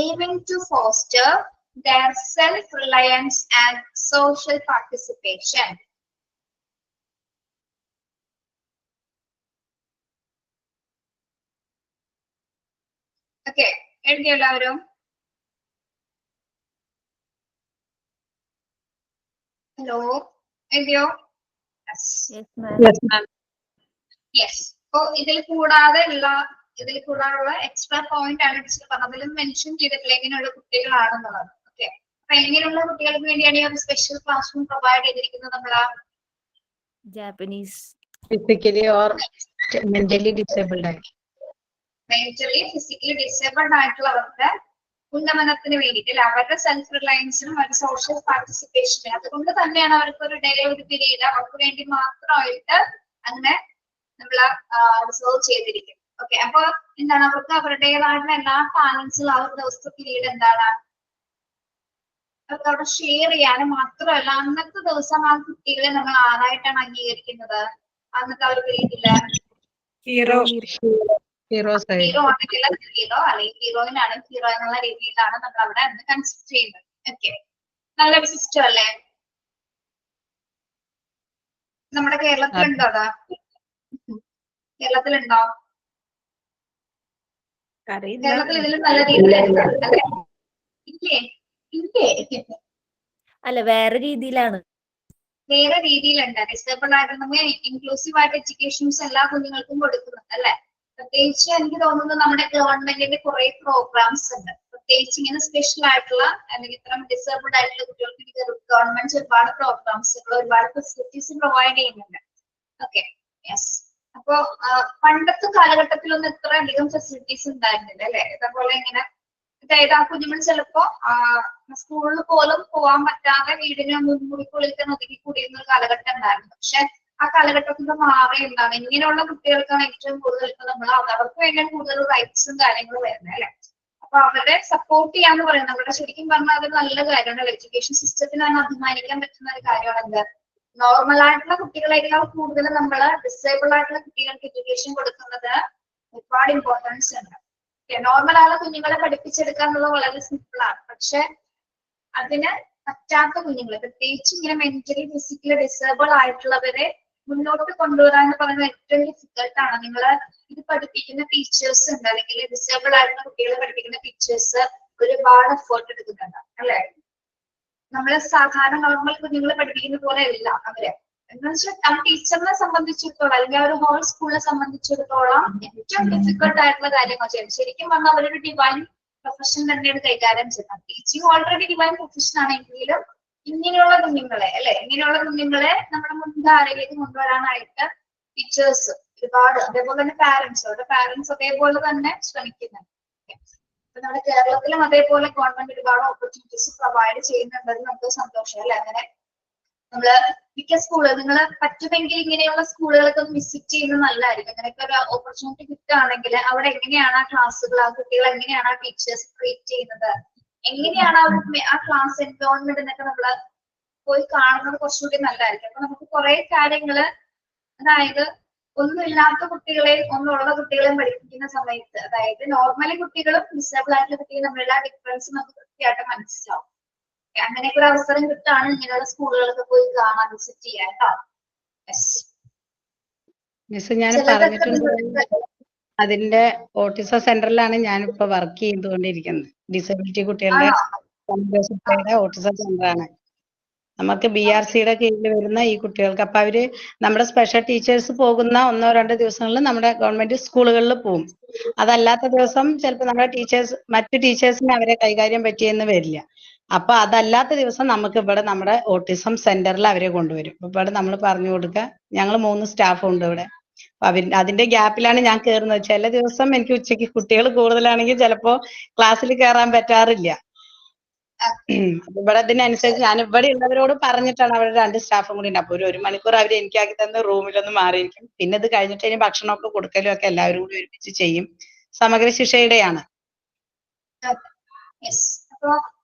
aiming to foster their self-reliance and social participation. Okay, hello. Yes. Yes, ma'am. Yes, ma'am. Yes. So, ഇതിൽ കൂടാതെ extra point ആണ് അതിലും mention ചെയ്തിട്ടില്ല എങ്ങനെയുള്ള കുട്ടികളാണെന്നുള്ളത്. Okay, അപ്പൊ എങ്ങനെയുള്ള കുട്ടികൾക്ക് വേണ്ടിയാണ് ഈ ഒരു സ്പെഷ്യൽ ക്ലാസ് റൂം പ്രൊവൈഡ് ചെയ്തിരിക്കുന്നത്? നമ്മൾ Japanese. Physically or mentally disabled ആയി. മെന്റലി ഫിസിക്കലി ഡിസേബിൾഡ് ആയിട്ടുള്ളവർക്ക് ഉന്നമനത്തിന് വേണ്ടിയിട്ട് അവരുടെ സെൽഫ് റിലയൻസിനും അവരുടെ സോഷ്യൽ പാർട്ടിസിപ്പേഷനും, അതുകൊണ്ട് തന്നെയാണ് അവർക്ക് ഒരു ഡേ ഒരു പീരീഡ് അവർക്ക് വേണ്ടി മാത്രമായിട്ട് അങ്ങനെ നമ്മൾ റിസർവ് ചെയ്തിരിക്കും. ഓക്കെ, അപ്പൊ എന്താണ് അവർക്ക് അവരുടേതായിട്ടുള്ള എല്ലാ ടാലൻസും ആ ഒരു ദിവസത്തെ പീരീഡ് എന്താണ് അവർക്ക് അവിടെ ഷെയർ ചെയ്യാനും മാത്രമല്ല, അന്നത്തെ ദിവസം ആ കുട്ടികളെ നമ്മൾ ആരായിട്ടാണ് അംഗീകരിക്കുന്നത്? അന്നത്തെ ആ ഒരു പീരീഡില് ഹീറോ ആണെങ്കിൽ ഹീറോ അല്ലെങ്കിൽ ഹീറോയിനാണ് ഹീറോ എന്നുള്ള രീതിയിലാണ് നമ്മൾ അവിടെ കൺസിഡർ ചെയ്യുന്നത്. ഓക്കെ, നല്ലൊരു സിസ്റ്റം അല്ലേ? നമ്മുടെ കേരളത്തിലുണ്ടോ അത്? കേരളത്തിലുണ്ടോ? കേരളത്തിൽ ഇതിലും നല്ല രീതിയിലുണ്ട് അല്ലേ? ഇല്ലേ? അല്ല, വേറെ രീതിയിലാണ്. വേറെ രീതിയിലുണ്ട്. ഡിസേബിൾ ആയിട്ട് നമ്മൾ ഇൻക്ലൂസീവ് ആയിട്ട് എഡ്യൂക്കേഷൻസ് എല്ലാ കുഞ്ഞുങ്ങൾക്കും കൊടുക്കുന്നുണ്ട് അല്ലെ? പ്രത്യേകിച്ച് എനിക്ക് തോന്നുന്നു നമ്മുടെ ഗവൺമെന്റിന്റെ കുറെ പ്രോഗ്രാംസ് ഉണ്ട്, പ്രത്യേകിച്ച് ഇങ്ങനെ സ്പെഷ്യൽ ആയിട്ടുള്ള അല്ലെങ്കിൽ ഇത്തരം ഡിസേബിൾഡ് ആയിട്ടുള്ള കുട്ടികൾക്ക് ഗവൺമെന്റ് ഒരുപാട് പ്രോഗ്രാംസുകൾ ഒരുപാട് ഫെസിലിറ്റീസ് പ്രൊവൈഡ് ചെയ്യുന്നുണ്ട്. Okay, yes. അപ്പോ പണ്ടത്തെ കാലഘട്ടത്തിലൊന്നും ഇത്ര അധികം ഫെസിലിറ്റീസ് ഉണ്ടായിരുന്നില്ല അല്ലെ? ഇതേപോലെ ഇങ്ങനെ അതായത് ആ കുഞ്ഞുങ്ങൾ ചിലപ്പോ സ്കൂളിൽ പോലും പോകാൻ പറ്റാതെ വീടിന് മുറിക്കുള്ളിൽ തന്നെ ഒതുക്കി കൂടിയിരുന്ന ഒരു കാലഘട്ടം ഉണ്ടായിരുന്നു. പക്ഷെ ആ കാലഘട്ടത്തിൽ മാറി എന്താണ് ഇങ്ങനെയുള്ള കുട്ടികൾക്കാണ് ഏറ്റവും കൂടുതൽ ഇപ്പൊ നമ്മൾ അവർക്ക് വേണ്ടി കൂടുതൽ റൈറ്റ്സും കാര്യങ്ങളും വരുന്നത് അല്ലെ? അപ്പൊ അവരെ സപ്പോർട്ട് ചെയ്യാന്ന് പറയുന്നത് നമ്മുടെ ശരിക്കും പറഞ്ഞാൽ അത് നല്ല കാര്യമാണ്. എഡ്യൂക്കേഷൻ സിസ്റ്റത്തിന് തന്നെ അഭിമാനിക്കാൻ പറ്റുന്ന ഒരു കാര്യമാണ് എന്ത്, നോർമൽ ആയിട്ടുള്ള കുട്ടികളേക്കാൾ കൂടുതൽ നമ്മൾ ഡിസേബിൾ ആയിട്ടുള്ള കുട്ടികൾക്ക് എഡ്യൂക്കേഷൻ കൊടുക്കുന്നത് ഒരുപാട് ഇമ്പോർട്ടൻസ് ഉണ്ട്. നോർമൽ ആയുള്ള കുഞ്ഞുങ്ങളെ പഠിപ്പിച്ചെടുക്കുക എന്നുള്ളത് വളരെ സിമ്പിൾ ആണ്. പക്ഷെ അതിന് പറ്റാത്ത കുഞ്ഞുങ്ങൾ, പ്രത്യേകിച്ച് ഇങ്ങനെ മെന്റലി ഫിസിക്കലി ഡിസേബിൾ ആയിട്ടുള്ളവരെ മുന്നോട്ട് കൊണ്ടുവരാൻ എന്ന് പറയുന്നത് ഏറ്റവും ഡിഫിക്കൽട്ട് ആണ്. നിങ്ങൾ ഇത് പഠിപ്പിക്കുന്ന ടീച്ചേഴ്സ് ഉണ്ട്, അല്ലെങ്കിൽ ഡിസേബിൾ ആയിട്ടുള്ള കുട്ടികളെ പഠിപ്പിക്കുന്ന ടീച്ചേഴ്സ് ഒരുപാട് എഫേർട്ട് എടുക്കുന്നുണ്ട് അല്ലെ? നമ്മള് സാധാരണ നോർമൽ കുഞ്ഞുങ്ങളെ പഠിപ്പിക്കുന്ന പോലെ അല്ല അവര്. എന്ന് വെച്ചാൽ ആ ടീച്ചറിനെ സംബന്ധിച്ചിടത്തോളം അല്ലെങ്കിൽ ആ ഒരു ഹോൾ സ്കൂളിനെ സംബന്ധിച്ചിടത്തോളം ഏറ്റവും ഡിഫിക്കൽട്ട് ആയിട്ടുള്ള കാര്യങ്ങൾ ചെയ്യും. ശരിക്കും പറഞ്ഞാൽ അവരൊരു ഡിവൈൻ പ്രൊഫഷൻ തന്നെയാണ് കൈകാര്യം ചെയ്യുന്നത്. ടീച്ചിങ് ഓൾറെഡി ഡിവൈൻ പ്രൊഫഷൻ ആണെങ്കിലും ഇങ്ങനെയുള്ള കുഞ്ഞുങ്ങളെ അല്ലെ, ഇങ്ങനെയുള്ള കുഞ്ഞുങ്ങളെ നമ്മുടെ മുൻധാരയിലേക്ക് കൊണ്ടുവരാനായിട്ട് ടീച്ചേഴ്സ് ഒരുപാട്, അതേപോലെ തന്നെ പാരന്റ്സ്, അവരുടെ പാരന്റ്സ് അതേപോലെ തന്നെ ശ്രമിക്കുന്നുണ്ട്. അപ്പൊ നമ്മുടെ കേരളത്തിലും അതേപോലെ ഗവൺമെന്റ് ഒരുപാട് ഓപ്പർച്യൂണിറ്റീസ് പ്രൊവൈഡ് ചെയ്യുന്നുണ്ടെന്ന് നമുക്ക് സന്തോഷം അല്ലെ? അങ്ങനെ നമ്മള് മിക്ക സ്കൂളുകൾ നിങ്ങൾ പറ്റുമെങ്കിൽ ഇങ്ങനെയുള്ള സ്കൂളുകളൊക്കെ ഒന്ന് വിസിറ്റ് ചെയ്യുന്നത് നല്ലതായിരിക്കും. അങ്ങനെയൊക്കെ ഒരു ഓപ്പർച്യൂണിറ്റി കിട്ടുകയാണെങ്കിൽ അവിടെ എങ്ങനെയാണ് ആ ക്ലാസ്സുകൾ, ആ കുട്ടികൾ എങ്ങനെയാണ് ആ ടീച്ചേഴ്സ് ട്രീറ്റ് ചെയ്യുന്നത്, എങ്ങനെയാണ് ആ ക്ലാസ് എൻവയോൺമെന്റ് എന്നൊക്കെ നമ്മൾ പോയി കാണുന്നത് കുറച്ചുകൂടി നല്ലതായിരിക്കും. അപ്പൊ നമുക്ക് കുറെ കാര്യങ്ങള്, അതായത് ഒന്നുമില്ലാത്ത കുട്ടികളെയും ഒന്നുള്ള കുട്ടികളെയും പഠിപ്പിക്കുന്ന സമയത്ത്, അതായത് നോർമലി കുട്ടികളും ഡിസേബിൾ ആയിട്ടുള്ള കുട്ടികളും തമ്മിലുള്ള ഡിഫറൻസ് നമുക്ക് കൃത്യമായിട്ട് മനസ്സിലാവും. അങ്ങനെയൊക്കെ ഒരു അവസരം കിട്ടാണ് ഇങ്ങനെയുള്ള സ്കൂളുകളൊക്കെ പോയി കാണാൻ, വിസിറ്റ് ചെയ്യാൻ കേട്ടോ. മിസ് ഞാൻ പറഞ്ഞിട്ടുണ്ട്, അതിന്റെ ഓട്ടിസം സെന്ററിലാണ് ഞാനിപ്പോ വർക്ക് ചെയ്തുകൊണ്ടിരിക്കുന്നത്. ഡിസബിലിറ്റി കുട്ടികളുടെ ഓട്ടിസം സെന്ററാണ്. നമുക്ക് BRCയുടെ കീഴിൽ വരുന്ന ഈ കുട്ടികൾക്ക്, അപ്പൊ അവര് നമ്മുടെ സ്പെഷ്യൽ ടീച്ചേഴ്സ് പോകുന്ന 1-2 ദിവസങ്ങളിൽ നമ്മുടെ ഗവൺമെന്റ് സ്കൂളുകളിൽ പോകും. അതല്ലാത്ത ദിവസം ചിലപ്പോൾ നമ്മുടെ മറ്റു ടീച്ചേഴ്സിന് അവരെ കൈകാര്യം പറ്റിയെന്ന് വരില്ല. അപ്പൊ അതല്ലാത്ത ദിവസം നമുക്ക് ഇവിടെ നമ്മുടെ ഓട്ടിസം സെന്ററിൽ അവരെ കൊണ്ടുവരും. ഇവിടെ നമ്മൾ പറഞ്ഞു കൊടുക്കുക. ഞങ്ങൾ 3 സ്റ്റാഫ് ഉണ്ട് ഇവിടെ. അതിന്റെ ഗ്യാപ്പിലാണ് ഞാൻ കയറുന്നത്. ചില ദിവസം എനിക്ക് ഉച്ചയ്ക്ക് കുട്ടികൾ കൂടുതലാണെങ്കിൽ ചിലപ്പോ ക്ലാസ്സിൽ കയറാൻ പറ്റാറില്ല. ഇവിടെ ഇതിനനുസരിച്ച് ഞാൻ ഇവിടെ ഉള്ളവരോട് പറഞ്ഞിട്ടാണ്, അവിടെ 2 സ്റ്റാഫും കൂടി ഉണ്ട്. അപ്പൊ ഒരു മണിക്കൂർ അവർ എനിക്കാക്കി തന്ന റൂമിലൊന്ന് മാറിയിരിക്കും. പിന്നെ ഇത് കഴിഞ്ഞിട്ട് ഇനി ഭക്ഷണമൊക്കെ കൊടുക്കലും ഒക്കെ എല്ലാവരും കൂടി ഒരുമിച്ച് ചെയ്യും. സമഗ്ര ശിക്ഷയുടെയാണ്. അപ്പൊ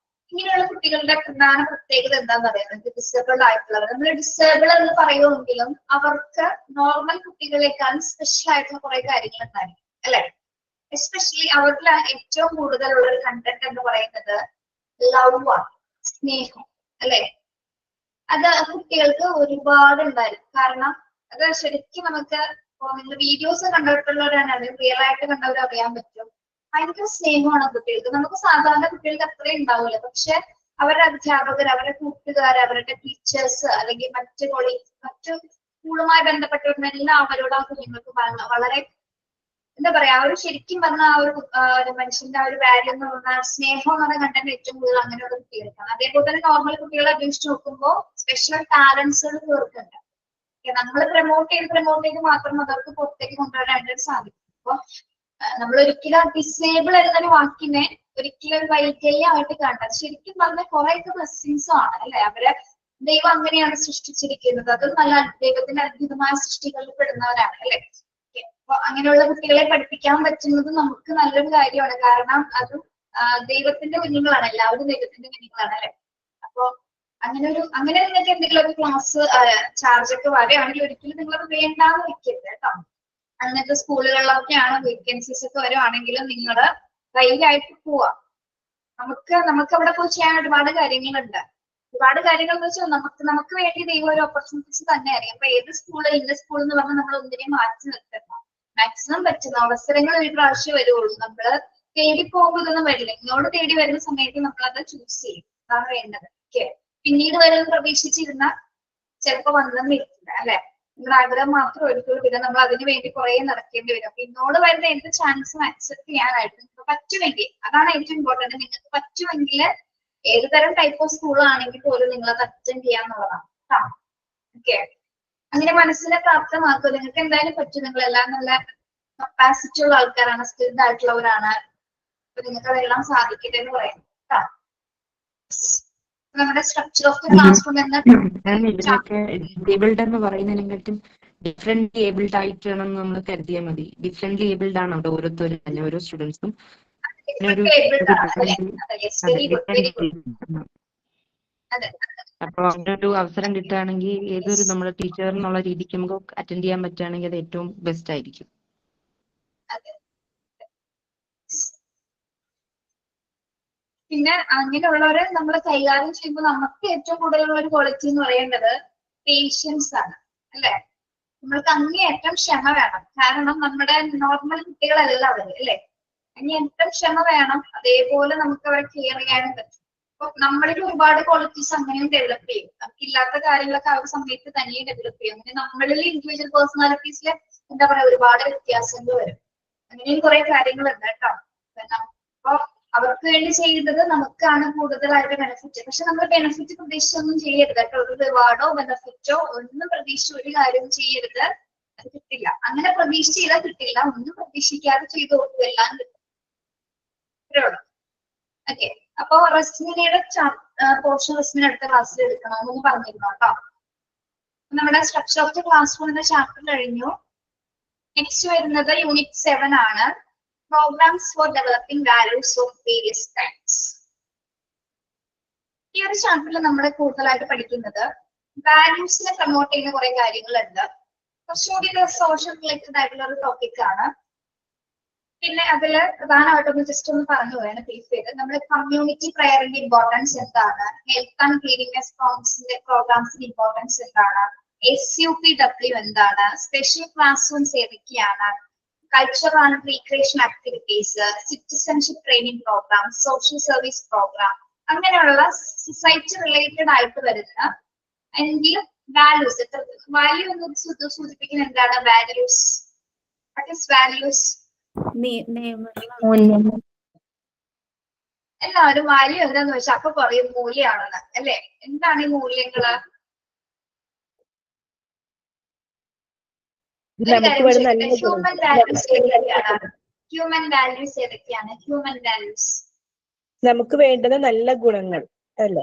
ഇങ്ങനെയുള്ള കുട്ടികളുടെ പ്രധാന പ്രത്യേകത എന്താന്ന് പറയുന്നത്, ഡിസേബിൾഡ് ആയിട്ടുള്ളവർ. നമ്മൾ ഡിസേബിൾ എന്ന് പറയുമെങ്കിലും അവർക്ക് നോർമൽ കുട്ടികളെക്കാൾ സ്പെഷ്യൽ ആയിട്ടുള്ള കുറെ കാര്യങ്ങൾ ഉണ്ടായിരിക്കും അല്ലെ. എസ്പെഷ്യലി അവരിൽ ഏറ്റവും കൂടുതലുള്ള ഒരു കണ്ടന്റ് എന്ന് പറയുന്നത് ലവ് ആണ്, സ്നേഹം അല്ലെ. അത് കുട്ടികൾക്ക് ഒരുപാട് ഉണ്ടായിരുന്നു. കാരണം അത് ശരിക്കും നമുക്ക് നിങ്ങൾ വീഡിയോസ് കണ്ടിട്ടുള്ളവരാണ്, റിയൽ ആയിട്ട് കണ്ടവർ അറിയാൻ പറ്റും. ഭയങ്കര സ്നേഹമാണ് കുട്ടികൾക്ക്. നമുക്ക് സാധാരണ കുട്ടികൾക്ക് അത്രയും ഉണ്ടാവില്ല. പക്ഷെ അവരുടെ അധ്യാപകർ, അവരുടെ കൂട്ടുകാർ, അവരുടെ ടീച്ചേഴ്സ് അല്ലെങ്കിൽ മറ്റു സ്കൂളുമായി ബന്ധപ്പെട്ടവരെല്ലാം അവരോട് ആ കുഞ്ഞുങ്ങൾക്ക് വളരെ എന്താ പറയാ, അവർ ശരിക്കും പറഞ്ഞ ആ ഒരു മനുഷ്യന്റെ ആ ഒരു വാല്യൂ എന്ന് പറഞ്ഞാൽ സ്നേഹം എന്ന് പറഞ്ഞ കണ്ടന്റ് ഏറ്റവും കൂടുതൽ അങ്ങനെയുള്ള കുട്ടികൾക്കാണ്. അതേപോലെ തന്നെ നോർമൽ കുട്ടികളെ അപേക്ഷിച്ച് നോക്കുമ്പോൾ സ്പെഷ്യൽ ടാലൻസുകൾ തീർക്കുന്നുണ്ട്. നമ്മൾ പ്രൊമോട്ട് ചെയ്ത് മാത്രം അവർക്ക് പുറത്തേക്ക് കൊണ്ടുവരാനായിട്ട് സാധിക്കും. അപ്പൊ നമ്മൾ ഒരിക്കലും ഡിസേബിൾ എന്നൊരു വാക്കിനെ ഒരിക്കലും ഒരു വൈകല്യമായിട്ട് കാണുന്നത്. അത് ശരിക്കും പറഞ്ഞ കുറെയൊക്കെ ബ്ലെസ്സിങ്സും ആണ് അല്ലെ. അവരെ ദൈവം അങ്ങനെയാണ് സൃഷ്ടിച്ചിരിക്കുന്നത്. അത് നല്ല ദൈവത്തിന്റെ അത്ഭുതമായ സൃഷ്ടികളിൽ പെടുന്നവരാണ് അല്ലെ. അപ്പൊ അങ്ങനെയുള്ള കുട്ടികളെ പഠിപ്പിക്കാൻ പറ്റുന്നത് നമുക്ക് നല്ലൊരു കാര്യമാണ്. കാരണം അത് ദൈവത്തിന്റെ കുഞ്ഞുങ്ങളാണ്, എല്ലാവരും ദൈവത്തിന്റെ കുഞ്ഞുങ്ങളാണ് അല്ലെ. അപ്പൊ അങ്ങനെ നിങ്ങൾക്ക് എന്തെങ്കിലും ഒരു ക്ലാസ് ചാർജ് ഒക്കെ വരികയാണെങ്കിൽ ഒരിക്കലും നിങ്ങളത് വേണ്ടാന്ന് വെക്കരുത് കേട്ടോ. അങ്ങനത്തെ സ്കൂളുകളിലൊക്കെയാണ് വേക്കൻസീസ് ഒക്കെ വരുവാണെങ്കിലും നിങ്ങൾ ധൈര്യമായിട്ട് പോവാം. നമുക്ക് അവിടെ പോയി ചെയ്യാൻ ഒരുപാട് കാര്യങ്ങളുണ്ട്. ഒരുപാട് കാര്യങ്ങൾ എന്ന് വെച്ചാൽ നമുക്ക് വേണ്ടി ദൈവം ഒരു ഓപ്പർച്യൂണിറ്റീസ് തന്നെ അറിയാം. അപ്പൊ ഏത് സ്കൂള് ഇന്ന സ്കൂൾ എന്ന് പറഞ്ഞാൽ നമ്മൾ ഒന്നിനെയും മാറ്റി നിർത്തണം. മാക്സിമം പറ്റുന്ന അവസരങ്ങൾ ഒരു പ്രാവശ്യം വരുള്ളൂ. നമ്മള് തേടി പോകുമ്പോൾ ഇതൊന്നും വരില്ല. ഇങ്ങോട്ട് തേടി വരുന്ന സമയത്ത് നമ്മൾ അത് ചൂസ് ചെയ്യും. അതാണ് വേണ്ടത്. ഓക്കെ, പിന്നീട് വരും പ്രതീക്ഷിച്ചിരുന്ന ചിലപ്പോ വന്നെന്ന് ഇരിക്കില്ല അല്ലെ. നിങ്ങളുടെ ആഗ്രഹം മാത്രം ഒരിക്കലും. പിന്നെ നമ്മൾ അതിനു വേണ്ടി കുറെ നടക്കേണ്ടി വരും. അപ്പൊ ഇന്നോട് വരുന്ന എന്ത് ചാൻസും അക്സെപ്റ്റ് ചെയ്യാനായിട്ട് നിങ്ങൾക്ക് പറ്റുമെങ്കിൽ, അതാണ് ഏറ്റവും ഇമ്പോർട്ടന്റ്. നിങ്ങൾക്ക് പറ്റുമെങ്കിൽ ഏത് തരം ടൈപ്പ് ഓഫ് സ്കൂളാണെങ്കിൽ പോലും നിങ്ങൾ അത് അറ്റൻഡ് ചെയ്യാന്നുള്ളതാണ്. ഓക്കെ, അങ്ങനെ മനസ്സിനെ പ്രാപ്തമാക്കുക. നിങ്ങൾക്ക് എന്തായാലും പറ്റും. നിങ്ങളെല്ലാം നല്ല കപ്പാസിറ്റി ഉള്ള ആൾക്കാരാണ്, സ്കിൽഡ് ആയിട്ടുള്ളവരാണ്. അപ്പൊ നിങ്ങൾക്ക് അതെല്ലാം സാധിക്കട്ടെ എന്ന് പറയുന്നു. നമ്മുടെ structure of the class room എന്ന ഇതിനൊക്കെ ഡിസേബിൾഡ് എന്ന് പറയുന്നതിനെക്കാട്ടും ഡിഫറെന്റ് ഏബിൾഡ് ആയിട്ടാണ് നമ്മൾ കരുതിയാൽ മതി. ഡിഫറെന്റ്ലി ഏബിൾഡ് ആണ് അവിടെ ഓരോരുത്തരും തന്നെ, ഓരോ സ്റ്റുഡൻസും. അപ്പൊ അങ്ങനെ ഒരു അവസരം കിട്ടുകയാണെങ്കിൽ ഏതൊരു നമ്മുടെ ടീച്ചർ എന്നുള്ള രീതിക്ക് നമുക്ക് അറ്റൻഡ് ചെയ്യാൻ പറ്റുകയാണെങ്കിൽ അത് ഏറ്റവും ബെസ്റ്റ് ആയിരിക്കും. പിന്നെ അങ്ങനെയുള്ളവരെ നമ്മൾ കൈകാര്യം ചെയ്യുമ്പോൾ നമുക്ക് ഏറ്റവും കൂടുതലുള്ള ഒരു ക്വാളിറ്റി എന്ന് പറയേണ്ടത് പേഷ്യൻസ് ആണ് അല്ലെ. നമ്മൾക്ക് അങ്ങേയറ്റം ക്ഷമ വേണം. കാരണം നമ്മുടെ നോർമൽ കുട്ടികളല്ല അവര് അല്ലെ. അങ്ങേയറ്റം ക്ഷമ വേണം. അതേപോലെ നമുക്ക് അവരെ കെയർ ചെയ്യാനും പറ്റും. അപ്പൊ നമ്മളിൽ ഒരുപാട് ക്വാളിറ്റീസ് അങ്ങനെയും ഡെവലപ്പ് ചെയ്യും. നമുക്കില്ലാത്ത കാര്യങ്ങളൊക്കെ ആ ഒരു സമയത്ത് തനിയെ ഡെവലപ്പ് ചെയ്യും. അങ്ങനെ നമ്മളിൽ ഇൻഡിവിജ്വൽ പേഴ്സണാലിറ്റീസിൽ എന്താ പറയാ ഒരുപാട് വ്യത്യാസങ്ങൾ വരും. അങ്ങനെയും കുറെ കാര്യങ്ങളുണ്ട് കേട്ടോ. അപ്പൊ അവർക്ക് വേണ്ടി ചെയ്യുന്നത് നമുക്കാണ് കൂടുതലായിട്ട് ബെനിഫിറ്റ്. പക്ഷെ നമ്മൾ ബെനിഫിറ്റ് പ്രതീക്ഷിച്ചൊന്നും ചെയ്യരുത് കേട്ടോ. ഒരു റിവാർഡോ ബെനിഫിറ്റോ ഒന്നും പ്രതീക്ഷിച്ച ഒരു കാര്യവും ചെയ്യരുത്. അത് കിട്ടില്ല. അങ്ങനെ പ്രതീക്ഷ ചെയ്താൽ കിട്ടില്ല. ഒന്നും പ്രതീക്ഷിക്കാതെ ചെയ്ത് നോക്കുക, എല്ലാം കിട്ടും. ഓക്കെ, അപ്പൊ റസ്മിനയുടെ പോർഷൻ റസ്മിന അടുത്ത ക്ലാസ്സിൽ എടുക്കണമെന്ന് പറഞ്ഞിരുന്നു കേട്ടോ. നമ്മുടെ structure of the class room എന്ന ചാപ്റ്റർ കഴിഞ്ഞു. നെക്സ്റ്റ് വരുന്നത് യൂണിറ്റ് 7 ആണ്. Programs for developing values of various kinds. ഈ ഒരു ചാപ്റ്ററിൽ നമ്മൾ കൂടുതലായിട്ട് പഠിക്കുന്നത് വാല്യൂസിനെ പ്രൊമോട്ട് ചെയ്യുന്ന കുറെ കാര്യങ്ങളുണ്ട്. കുറച്ചുകൂടി സോഷ്യൽ റിലേറ്റഡ് ആയിട്ടുള്ള ഒരു ടോപ്പിക് ആണ്. പിന്നെ അതില് പ്രധാനമായിട്ടൊന്ന് ജസ്റ്റ് ഒന്ന് പറഞ്ഞു പോയാണ് ബ്രീഫ് ചെയ്ത്. നമ്മൾ കമ്മ്യൂണിറ്റി പ്രയറിന്റെ ഇമ്പോർട്ടൻസ് എന്താണ്, ഹെൽത്ത് ആൻഡ് ക്ലീനിനെസ് പ്രോഗ്രാംസിന്റെ ഇമ്പോർട്ടൻസ് എന്താണ്, SUPW എന്താണ്, സ്പെഷ്യൽ ക്ലാസ് റൂംസ് ഏതൊക്കെയാണ്, cultural and recreation activities, citizenship training program, social service program, അങ്ങനെയുള്ള സൊസൈറ്റി റിലേറ്റഡ് ആയിട്ട് വരുന്ന എങ്കിലും വാല്യൂസ്. വാല്യൂ എന്ന് സൂചിപ്പിക്കുന്ന എന്താണ്? വാല്യൂസ്. What is values? എല്ലാവരും വാല്യൂ എന്താന്ന് വെച്ചാൽ അപ്പൊ പറയും മൂല്യമാണെന്ന് അല്ലെ. എന്താണ് ഈ മൂല്യങ്ങള്? ഒരു നമുക്ക് കാര്യം വേണ്ട ചോദിക്കട്ടെ, നല്ല ഹ്യൂമൻ വാല്യൂസ് ഏതൊക്കെയാണ്? ഹ്യൂമൻ വാല്യൂസ് ഏതൊക്കെയാണ്? ഹ്യൂമൻ വാല്യൂസ് നമുക്ക് വേണ്ടുന്ന നല്ല ഗുണങ്ങൾ അല്ലേ?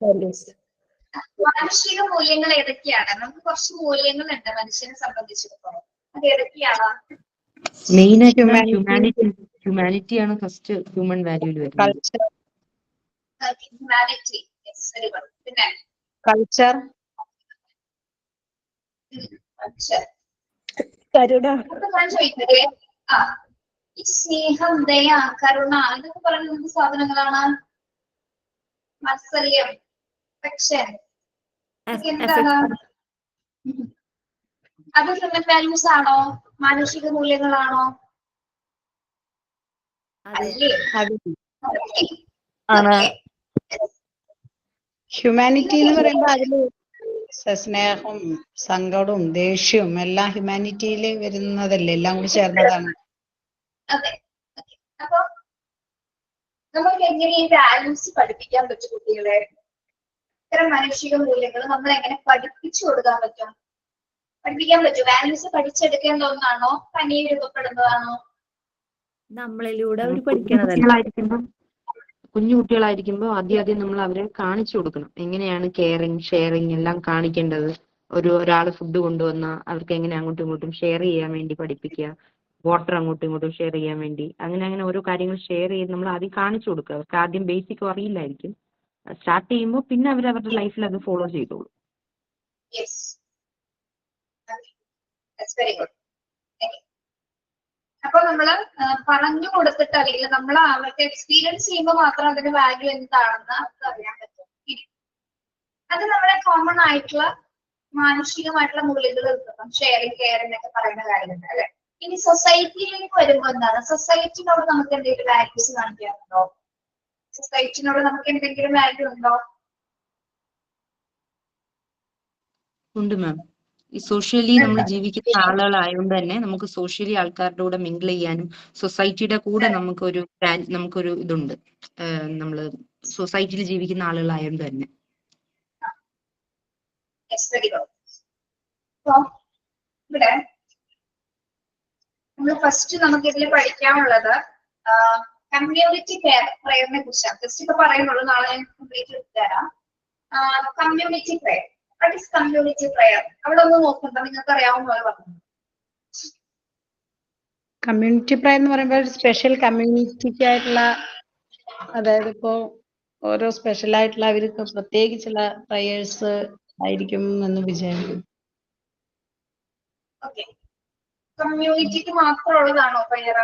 values. മാനുഷിക മൂല്യങ്ങൾ ഏതൊക്കെയാണ്? നമുക്ക് കുറച്ച് മൂല്യങ്ങളുണ്ട് മനുഷ്യനെ സംബന്ധിച്ചിടത്തോളം. അത് ഏതൊക്കെയാണ്? മെയിൻ ആയിട്ട് ഹ്യൂമാനിറ്റി ആണ് ഫസ്റ്റ് ഹ്യൂമൻ വാല്യൂല് വരുന്നത്. Culture, humanity. Very good. പിന്നെ കൾച്ചർ, കരുണ. അപ്പൊ ഞാൻ ചോദിക്കട്ടെ, ഈ സ്നേഹം, ദയ, കരുണ ഇതൊക്കെ പറയുന്നത് എന്ത് സാധനങ്ങളാണ്? വാത്സല്യം, അഫെക്ഷൻ, എന്താണ്? അത് ഹ്യൂമൻ വാല്യൂസ് ആണോ? മാനുഷിക മൂല്യങ്ങളാണോ? അല്ലേ? ഹ്യൂമാനിറ്റി എന്ന് പറയുമ്പോൾ അതില് സ്നേഹവും സങ്കടവും ദേഷ്യവും എല്ലാം ഹ്യൂമാനിറ്റിയിൽ വരുന്നതല്ലേ, എല്ലാം കൂടി ചേർന്നതാണ്. അതെ. അപ്പൊ നമുക്ക് എങ്ങനെ ഈ വാല്യൂസ് പഠിപ്പിക്കാൻ പറ്റും കുട്ടികളെ? ഇത്തരം മാനുഷിക മൂല്യങ്ങൾ നമ്മൾ എങ്ങനെ പഠിപ്പിച്ചു കൊടുക്കാൻ പറ്റും? പഠിപ്പിക്കാൻ പറ്റും? വാല്യൂസ് പഠിച്ചെടുക്കേണ്ട ഒന്നാണോ തനിയെ രൂപപ്പെടുന്നതാണോ? നമ്മളിലൂടെ അവർ പഠിക്കണതല്ല. കുഞ്ഞു കുട്ടികളായിരിക്കുമ്പോൾ ആദ്യം നമ്മൾ അവരെ കാണിച്ചു കൊടുക്കണം എങ്ങനെയാണ് കെയറിങ് ഷെയറിങ് എല്ലാം കാണിക്കേണ്ടത്. ഒരാൾ ഫുഡ് കൊണ്ടുവന്ന അവർക്ക് എങ്ങനെ അങ്ങോട്ടും ഇങ്ങോട്ടും ഷെയർ ചെയ്യാൻ വേണ്ടി പഠിപ്പിക്കുക, വാട്ടർ അങ്ങോട്ടും ഇങ്ങോട്ടും ഷെയർ ചെയ്യാൻ വേണ്ടി, അങ്ങനെ ഓരോ കാര്യങ്ങൾ ഷെയർ ചെയ്ത് നമ്മൾ ആദ്യം കാണിച്ചു കൊടുക്കുക. അവർക്ക് ആദ്യം ബേസിക് അറിയില്ലായിരിക്കും, സ്റ്റാർട്ട് ചെയ്യുമ്പോൾ പിന്നെ അവർ അവരുടെ ലൈഫിൽ അത് ഫോളോ ചെയ്തോളൂ. അപ്പൊ നമ്മള് പറഞ്ഞു കൊടുത്തിട്ട് അല്ലെങ്കിൽ നമ്മൾ അവർക്ക് എക്സ്പീരിയൻസ് ചെയ്യുമ്പോൾ മാത്രം അതിന്റെ വാല്യൂ എന്താണെന്ന് അവർക്ക് അറിയാൻ പറ്റും. അത് നമ്മുടെ കോമൺ ആയിട്ടുള്ള മാനുഷികമായിട്ടുള്ള മൂല്യങ്ങൾ കിട്ടും. ഷെയറിങ്, കെയറിങ് ഒക്കെ പറയുന്ന കാര്യമുണ്ട് അല്ലെ? ഇനി സൊസൈറ്റിയിലേക്ക് വരുമ്പോൾ എന്താണ്? സൊസൈറ്റിനോട് നമുക്ക് എന്തെങ്കിലും വാല്യൂസ് കാണിക്കാറുണ്ടോ? സൊസൈറ്റിനോട് നമുക്ക് എന്തെങ്കിലും വാല്യൂ ഉണ്ടോ? ഉണ്ട് മാം. ഈ സോഷ്യലി നമ്മൾ ജീവിക്കുന്ന ആളുകളായതുകൊണ്ട് തന്നെ നമുക്ക് സോഷ്യലി ആൾക്കാരുടെ കൂടെ മിങ്കിൾ ചെയ്യാനും സൊസൈറ്റിയുടെ കൂടെ നമുക്കൊരു ഇതുണ്ട്. നമ്മള് സൊസൈറ്റിയിൽ ജീവിക്കുന്ന ആളുകളായതുകൊണ്ട് തന്നെ. ഇവിടെ നമ്മൾ ഫസ്റ്റ് നമുക്ക് ഇതിൽ പഠിക്കാനുള്ളത് കമ്മ്യൂണിറ്റി പ്രയറിനെ കുറിച്ചാണ്. ജസ്റ്റ് ഇപ്പൊ പറയുന്നുള്ളൂ, നാളെ ഞാൻ കംപ്ലീറ്റ് എടുത്തു തരാം. Community prayer. What is community prayer? അവിടെ ഒന്ന് നോക്കണ്ട, നിങ്ങൾക്ക് അറിയാവുന്ന പോലെ പറഞ്ഞു. കമ്മ്യൂണിറ്റി പ്രയർ എന്ന് പറയുമ്പോൾ സ്പെഷ്യൽ കമ്മ്യൂണിറ്റിക്ക് ആയിട്ടുള്ള, അതായത് ഇപ്പോ ഓരോ സ്പെഷ്യൽ ആയിട്ടുള്ള അവർക്ക് പ്രത്യേകിച്ചുള്ള പ്രയേഴ്സ് ആയിരിക്കും എന്ന് വിചാരിക്കും. ഓക്കെ, കമ്മ്യൂണിറ്റിക്ക് മാത്രമുള്ളതാണോ പ്രയർ?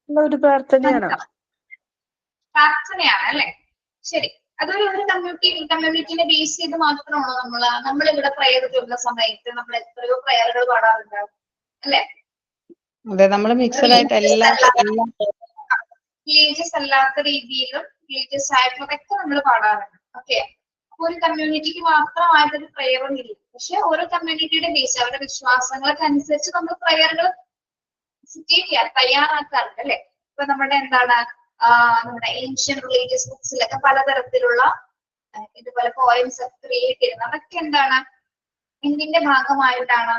ഒരു പ്രാർത്ഥനയാണ്. പ്രാർത്ഥനയാണ് അല്ലെ? ശരി. അതൊരു കമ്മ്യൂണിറ്റിനെ ബേസ് ചെയ്ത് മാത്രമാണോ നമ്മളിവിടെ പ്രയർ ചൊല്ലുന്ന സമയത്ത് നമ്മൾ എത്രയോ പ്രയറുകൾ പാടാറുണ്ട് അല്ലെ? അതെ, നമ്മൾ മിക്സഡ് ആയിട്ട് റിലീജിയസ് അല്ലാത്ത രീതിയിലും റിലീജിയസ് ആയിട്ടുള്ളതൊക്കെ നമ്മൾ പാടാറുണ്ട്. ഓക്കെ, അപ്പൊ ഒരു കമ്മ്യൂണിറ്റിക്ക് മാത്രമായിട്ടൊരു പ്രയറും ഇല്ല. പക്ഷെ ഓരോ കമ്മ്യൂണിറ്റിയുടെ ബേസ് അവരുടെ വിശ്വാസങ്ങൾക്ക് അനുസരിച്ച് നമ്മൾ പ്രയറുകൾ തയ്യാറാക്കാറുണ്ട് അല്ലെ? ഇപ്പൊ നമ്മുടെ എന്താണ് നമ്മുടെ ഏൻഷ്യൻ റിലീജിയസ് ബുക്സിലൊക്കെ പലതരത്തിലുള്ള ഇതുപോലെ പോയംസ് ഒക്കെ ക്രിയേറ്റ് ചെയ്യുന്നത്. അതൊക്കെ എന്താണ്, എന്തിന്റെ ഭാഗമായിട്ടാണ്?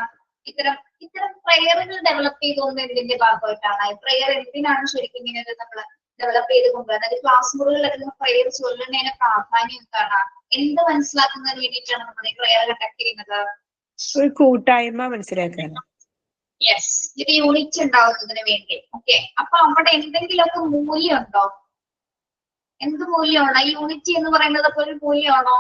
ഇത്തരം പ്രയറുകൾ ഡെവലപ്പ് ചെയ്തുകൊണ്ട് എന്തിന്റെ ഭാഗമായിട്ടാണ്? പ്രയർ എന്തിനാണ് ശരിക്കും ഇങ്ങനെ നമ്മൾ ഡെവലപ്പ് ചെയ്ത് കൊണ്ടുവരുന്നത്? അതായത് ക്ലാസ് മുറികളിലൊക്കെ പ്രയർ ചൊല്ലുന്നതിന്റെ പ്രാധാന്യം എന്താണ്? എന്ത് മനസ്സിലാക്കുന്നതിന് വേണ്ടിയിട്ടാണ് നമ്മൾ ഈ പ്രയർ കണ്ടക്ട് ചെയ്യുന്നത്? ഒരു കൂട്ടായ്മ മനസ്സിലാക്കാൻ. യെസ്, ഇത് യൂണിറ്റ് ഉണ്ടാവുന്നതിന് വേണ്ടി. ഓക്കെ, അപ്പൊ അവിടെ എന്തെങ്കിലുമൊക്കെ മൂല്യം ഉണ്ടോ? എന്ത് മൂല്യമാണ്? യൂണിറ്റി എന്ന് പറയുന്നത് അപ്പൊ ഒരു മൂല്യമാണോ?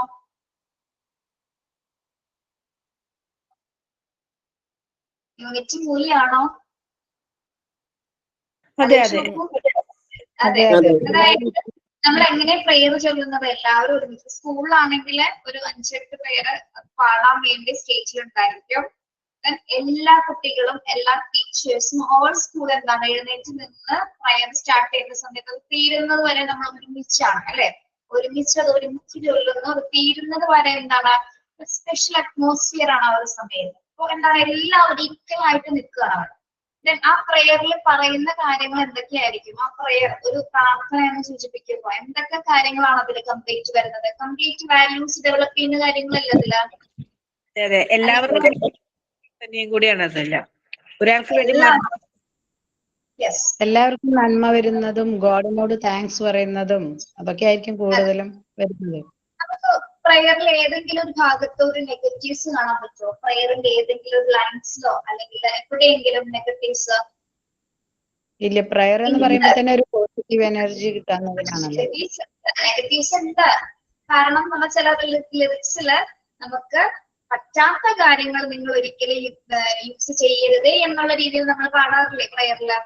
യൂണിറ്റി മൂല്യമാണോ? അതെ അതെ അതെ. അതായത് നമ്മൾ എങ്ങനെ പ്രയർ ചൊല്ലുന്നത്? എല്ലാവരും ഒരുമിച്ച് സ്കൂളിലാണെങ്കിൽ ഒരു 5-8 പേര് പാടാൻ വേണ്ടി സ്റ്റേജിൽ ഉണ്ടായിരിക്കും. എല്ലാ കുട്ടികളും എല്ലാ ടീച്ചേഴ്സും ഓൾ സ്കൂൾ എന്താണ് എഴുന്നേറ്റ് നിന്ന് പ്രയർ സ്റ്റാർട്ട് ചെയ്യുന്ന സമയത്ത് അത് തീരുന്നത് വരെ നമ്മൾ ഒരുമിച്ചാണ് അല്ലെ? ഒരുമിച്ച് ചൊല്ലുന്നു. അത് തീരുന്നത് വരെ എന്താണ് സ്പെഷ്യൽ അറ്റ്മോസ്ഫിയർ ആണ് ആ ഒരു സമയത്ത്. അപ്പൊ എന്താണ് എല്ലാവരും ഈക്വൽ ആയിട്ട് നിൽക്കുകയാണ് അവിടെ. ആ പ്രയറിൽ പറയുന്ന കാര്യങ്ങൾ എന്തൊക്കെയായിരിക്കും? ആ പ്രയർ ഒരു പ്രാർത്ഥനയെന്ന് സൂചിപ്പിക്കുമ്പോൾ എന്തൊക്കെ കാര്യങ്ങളാണ് അതിൽ കംപ്ലീറ്റ് വരുന്നത്? കംപ്ലീറ്റ് വാല്യൂസ് ഡെവലപ്പ് ചെയ്യുന്ന കാര്യങ്ങളല്ല അതില്. അതെ എല്ലാവർക്കും തന്നെയും കൂടിയാണ് അതെല്ലാം. ഒരാൾക്ക് വേണ്ടി യെസ്. എല്ലാവർക്കും നന്മ വരുന്നതും ഗോഡിനോട് താങ്ക്സ് പറയുന്നതും അതൊക്കെ ആയിരിക്കും കൂടുതലും വരുന്നത്. നമുക്ക് പ്രയറിൽ ഏതെങ്കിലും ഒരു ഭാഗത്ത് ഒരു നെഗറ്റീവ്സ് കാണാൻ പറ്റുമോ? പ്രയറിന്റെ ഏതെങ്കിലും ഒരു ലൈൻസിലോ അല്ലെങ്കിൽ എവിടെയെങ്കിലും നെഗറ്റീവ്സ്? ഇല്ല, പ്രയർ എന്ന് പറയുമ്പോൾ തന്നെ ഒരു പോസിറ്റീവ് എനർജി കിട്ടാവുന്നതിനാണല്ലോ. നെഗറ്റീവ്സ് ഉണ്ട്. കാരണം നമ്മൾ ചില ലിറിക്സില് നമുക്ക് പറ്റാത്ത കാര്യങ്ങൾ നിങ്ങൾ ഒരിക്കലും യൂസ് ചെയ്യരുതേ എന്നുള്ള രീതിയിൽ നമ്മൾ പാടാറില്ലേ പ്രയറില്?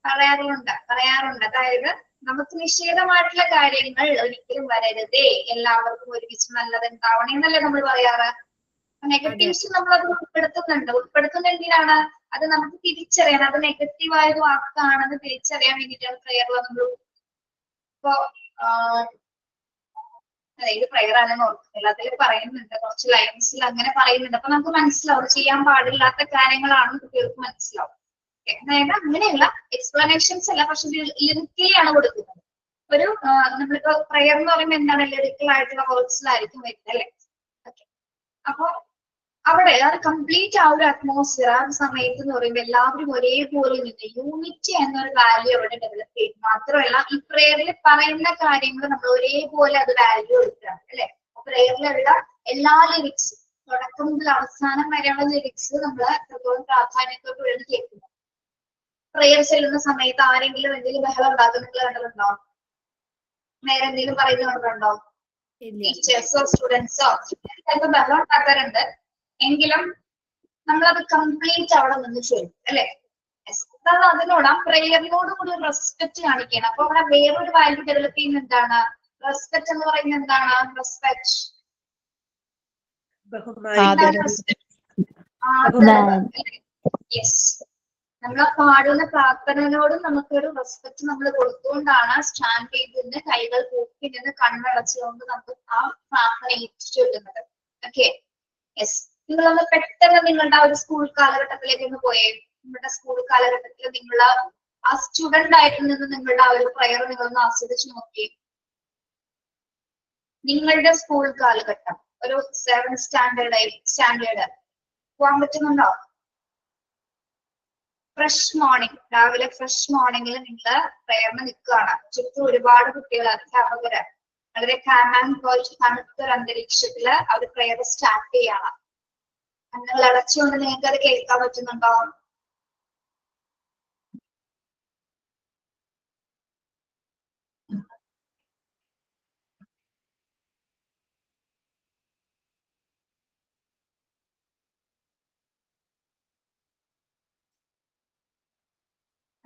പറയാറുണ്ട്. അതായത് നമുക്ക് നിഷേധമായിട്ടുള്ള കാര്യങ്ങൾ ഒരിക്കലും വരരുതേ, എല്ലാവർക്കും ഒരുമിച്ച് നല്ലതുണ്ടാവണം എന്നല്ലേ നമ്മൾ പറയാറ്. നെഗറ്റീവ്സ് നമ്മൾ അത് ഉൾപ്പെടുത്തുന്ന എന്തിനാണ്? അത് നമുക്ക് തിരിച്ചറിയാൻ, അത് നെഗറ്റീവായ ഒരു വാക്കാണെന്ന് തിരിച്ചറിയാൻ വേണ്ടിയിട്ടാണ് പ്രയറിൽ നമ്മൾ ഇപ്പോ ഇത് പ്രയർ ആണെന്ന് ഓർക്കുന്നില്ല, അതിൽ പറയുന്നുണ്ട് കുറച്ച് ലൈൻസിൽ അങ്ങനെ പറയുന്നുണ്ട്. അപ്പൊ നമുക്ക് മനസ്സിലാവും ചെയ്യാൻ പാടില്ലാത്ത കാര്യങ്ങളാണെന്ന് കുട്ടികൾക്ക് മനസ്സിലാവും. അതായത് അങ്ങനെയുള്ള എക്സ്പ്ലനേഷൻസ് അല്ല, പക്ഷെ ലിറിക്കലിയാണ് കൊടുക്കുന്നത്. ഒരു നമ്മളിപ്പോ പ്രയർ എന്ന് പറയുമ്പോൾ എന്താണ് ലിറിക്കൽ ആയിട്ടുള്ള വേർഡ്സിലായിരിക്കും വരുന്നത് അല്ലെ? ഓക്കെ. അപ്പൊ അവിടെ അത് കംപ്ലീറ്റ് ആ ഒരു അറ്റ്മോസ്ഫിയർ ആ ഒരു സമയത്ത് എന്ന് പറയുമ്പോൾ എല്ലാവരും ഒരേപോലെ നിന്ന് യൂണിറ്റി എന്നൊരു വാല്യൂ അവിടെ ഡെവലപ്പ് ചെയ്യും. മാത്രമല്ല ഈ പ്രയറിൽ പറയുന്ന കാര്യങ്ങൾ നമ്മൾ ഒരേപോലെ അത് വാല്യൂ എടുക്കുകയാണ് അല്ലെ? പ്രയറിലുള്ള എല്ലാ ലിറിക്സും തുടക്കം മുതൽ അവസാനം വരെയുള്ള ലിറിക്സ് നമ്മൾ എത്രത്തോളം പ്രാധാന്യത്തോടുകൂടി കേൾക്കുന്നു. പ്രയർ ചെല്ലുന്ന സമയത്ത് ആരെങ്കിലും എന്തെങ്കിലും ബഹളം ഉണ്ടാക്കുന്ന നിങ്ങൾ കണ്ടിട്ടുണ്ടോ? നേരെ എന്തെങ്കിലും പറയുന്നത് കണ്ടിട്ടുണ്ടോ? ടീച്ചേഴ്സോ സ്റ്റുഡൻസോ ചിലപ്പോൾ ബഹളം ഉണ്ടാക്കാറുണ്ട്, എങ്കിലും നമ്മളത് കംപ്ലീറ്റ് അവിടെ നിന്ന് ചെയ്യും അല്ലെ? അതിനോട് ആ പ്രയറിനോട് കൂടി ഒരു റെസ്പെക്ട് കാണിക്കണം. അപ്പൊ അവിടെ വേറൊരു വാല്യൂ ഡെവലപ്പ് ചെയ്യുന്ന എന്താണ്? റെസ്പെക്ട് എന്ന് പറയുന്നത് എന്താണ്? Respect, yes. നമ്മൾ പാടുന്ന പ്രാർത്ഥനയോടും നമുക്കൊരു റെസ്പെക്ട് നമ്മൾ കൊടുത്തുകൊണ്ടാണ് സ്റ്റാൻഡ് ചെയ്ത് നിന്ന് കൈകൾ കൂപ്പി നിന്ന് കണ്ണടച്ചുകൊണ്ട് നമുക്ക് ആ പ്രാർത്ഥന ഏറ്റുചൊല്ലുന്നത്. Okay, yes. നിങ്ങളൊന്ന് പെട്ടെന്ന് നിങ്ങളുടെ ആ ഒരു സ്കൂൾ കാലഘട്ടത്തിലേക്ക് ഒന്ന് പോയേ. നിങ്ങളുടെ സ്കൂൾ കാലഘട്ടത്തിൽ നിങ്ങൾ ആ സ്റ്റുഡന്റ് ആയിട്ട് നിന്ന് നിങ്ങളുടെ ആ ഒരു പ്രയർ നിങ്ങളൊന്ന് ആസ്വദിച്ച് നോക്കിയേ. നിങ്ങളുടെ സ്കൂൾ കാലഘട്ടം ഒരു 7th സ്റ്റാൻഡേർഡ് 8th സ്റ്റാൻഡേർഡ് പോകാൻ പറ്റുന്നുണ്ടോ? ഫ്രഷ് മോർണിംഗ്, രാവിലെ ഫ്രഷ് മോർണിംഗിൽ നിങ്ങൾ പ്രയറിന് നിൽക്കുകയാണ്. ചുറ്റും ഒരുപാട് കുട്ടികൾ, അധ്യാപകര് വളരെ കാം ആൻഡ് ക്വയറ്റ് തണുത്തൊരു അന്തരീക്ഷത്തില് അവർ പ്രയർ സ്റ്റാർട്ട് ചെയ്യാണ്. കണ്ണുകൾ അടച്ചുകൊണ്ട് നിങ്ങൾക്ക് അത് കേൾക്കാൻ പറ്റുന്നുണ്ടോ?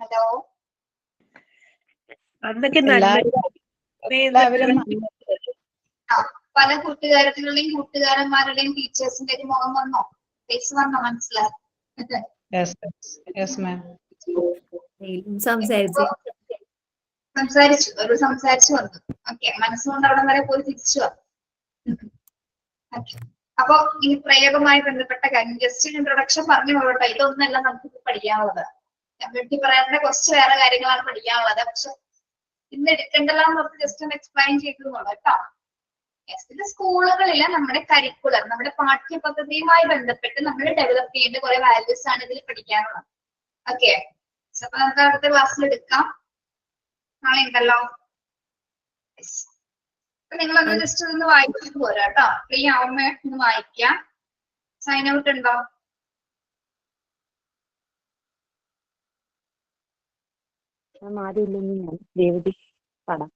ഹലോ, അന്നൊക്കെ പല കൂട്ടുകാരത്തികളുടെയും കൂട്ടുകാരന്മാരുടെയും ടീച്ചേഴ്സിന്റെ മുഖം വന്നോ? ഫേസ് വന്നോ? മനസ്സിലായി? സംസാരിച്ചു വന്നു. ഓക്കെ, മനസ്സുകൊണ്ട് അവിടെ വരെ പോയി തിരിച്ചു വന്നു. അപ്പൊ ഈ പ്രയോഗവുമായി ബന്ധപ്പെട്ട കാര്യം ജസ്റ്റ് ഇൻട്രൊഡക്ഷൻ പറഞ്ഞു പോകട്ടെ. ഇതൊന്നല്ല നമുക്ക് പഠിക്കാനുള്ളത്. കമ്മ്യൂണിറ്റി പറയാനുള്ള കുറച്ച് വേറെ കാര്യങ്ങളാണ് പഠിക്കാനുള്ളത്. പക്ഷെ ഇന്ന് എടുക്കേണ്ടല്ലോ എന്ന് ജസ്റ്റ് ഒന്ന് എക്സ്പ്ലെയിൻ ചെയ്തോളൂ കേട്ടോ. ഇത് സ്കൂളുകളിലെ നമ്മുടെ കരിക്കുലർ, നമ്മുടെ പാഠ്യപദ്ധതിയുമായി ബന്ധപ്പെട്ട് നമ്മൾ ഡെവലപ്പ് ചെയ്യേണ്ട കുറെ വാല്യൂസ് ആണ് ഇതിൽ പഠിക്കാനുള്ളത്. ഓക്കെ, അപ്പൊ നമുക്ക് അടുത്ത ക്ലാസ്സിൽ എടുക്കാം. നാളെ ഉണ്ടല്ലോ. അപ്പൊ നിങ്ങളൊന്ന് ജസ്റ്റ് ഒന്ന് വായിച്ചിട്ട് പോരാ കേട്ടോ. ഫ്രീ ആവുമ്പോ ഒന്ന് വായിക്കാം. സൈൻ ഔട്ട് ഉണ്ടോ? പടം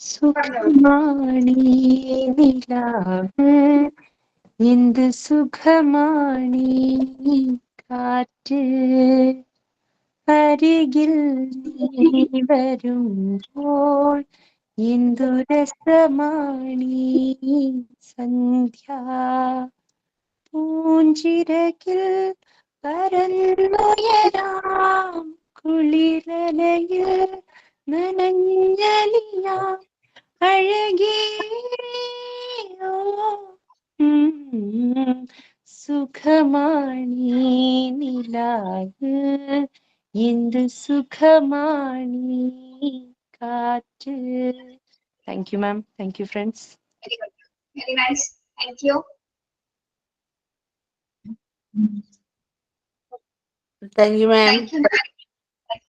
സുഖമാണീ നിലാവ്, എന്ത് സുഖമാണീ കാറ്റ്, അരികിൽ നീ വരുമ്പോൾ എന്തു രസമാണീ സന്ധ്യ, പൂഞ്ചിറകിൽ പരന്നുയരാം കുളിരലയിൽ നനഞ്ഞലിയാം അഴകേ, സുഖമാണീ നിലാവ്, എന്ത് സുഖമാണീ കാറ്റ്. Thank you ma'am. Thank you friends. Very good. Very nice. Thank you. Thank you, ma'am. Thank you.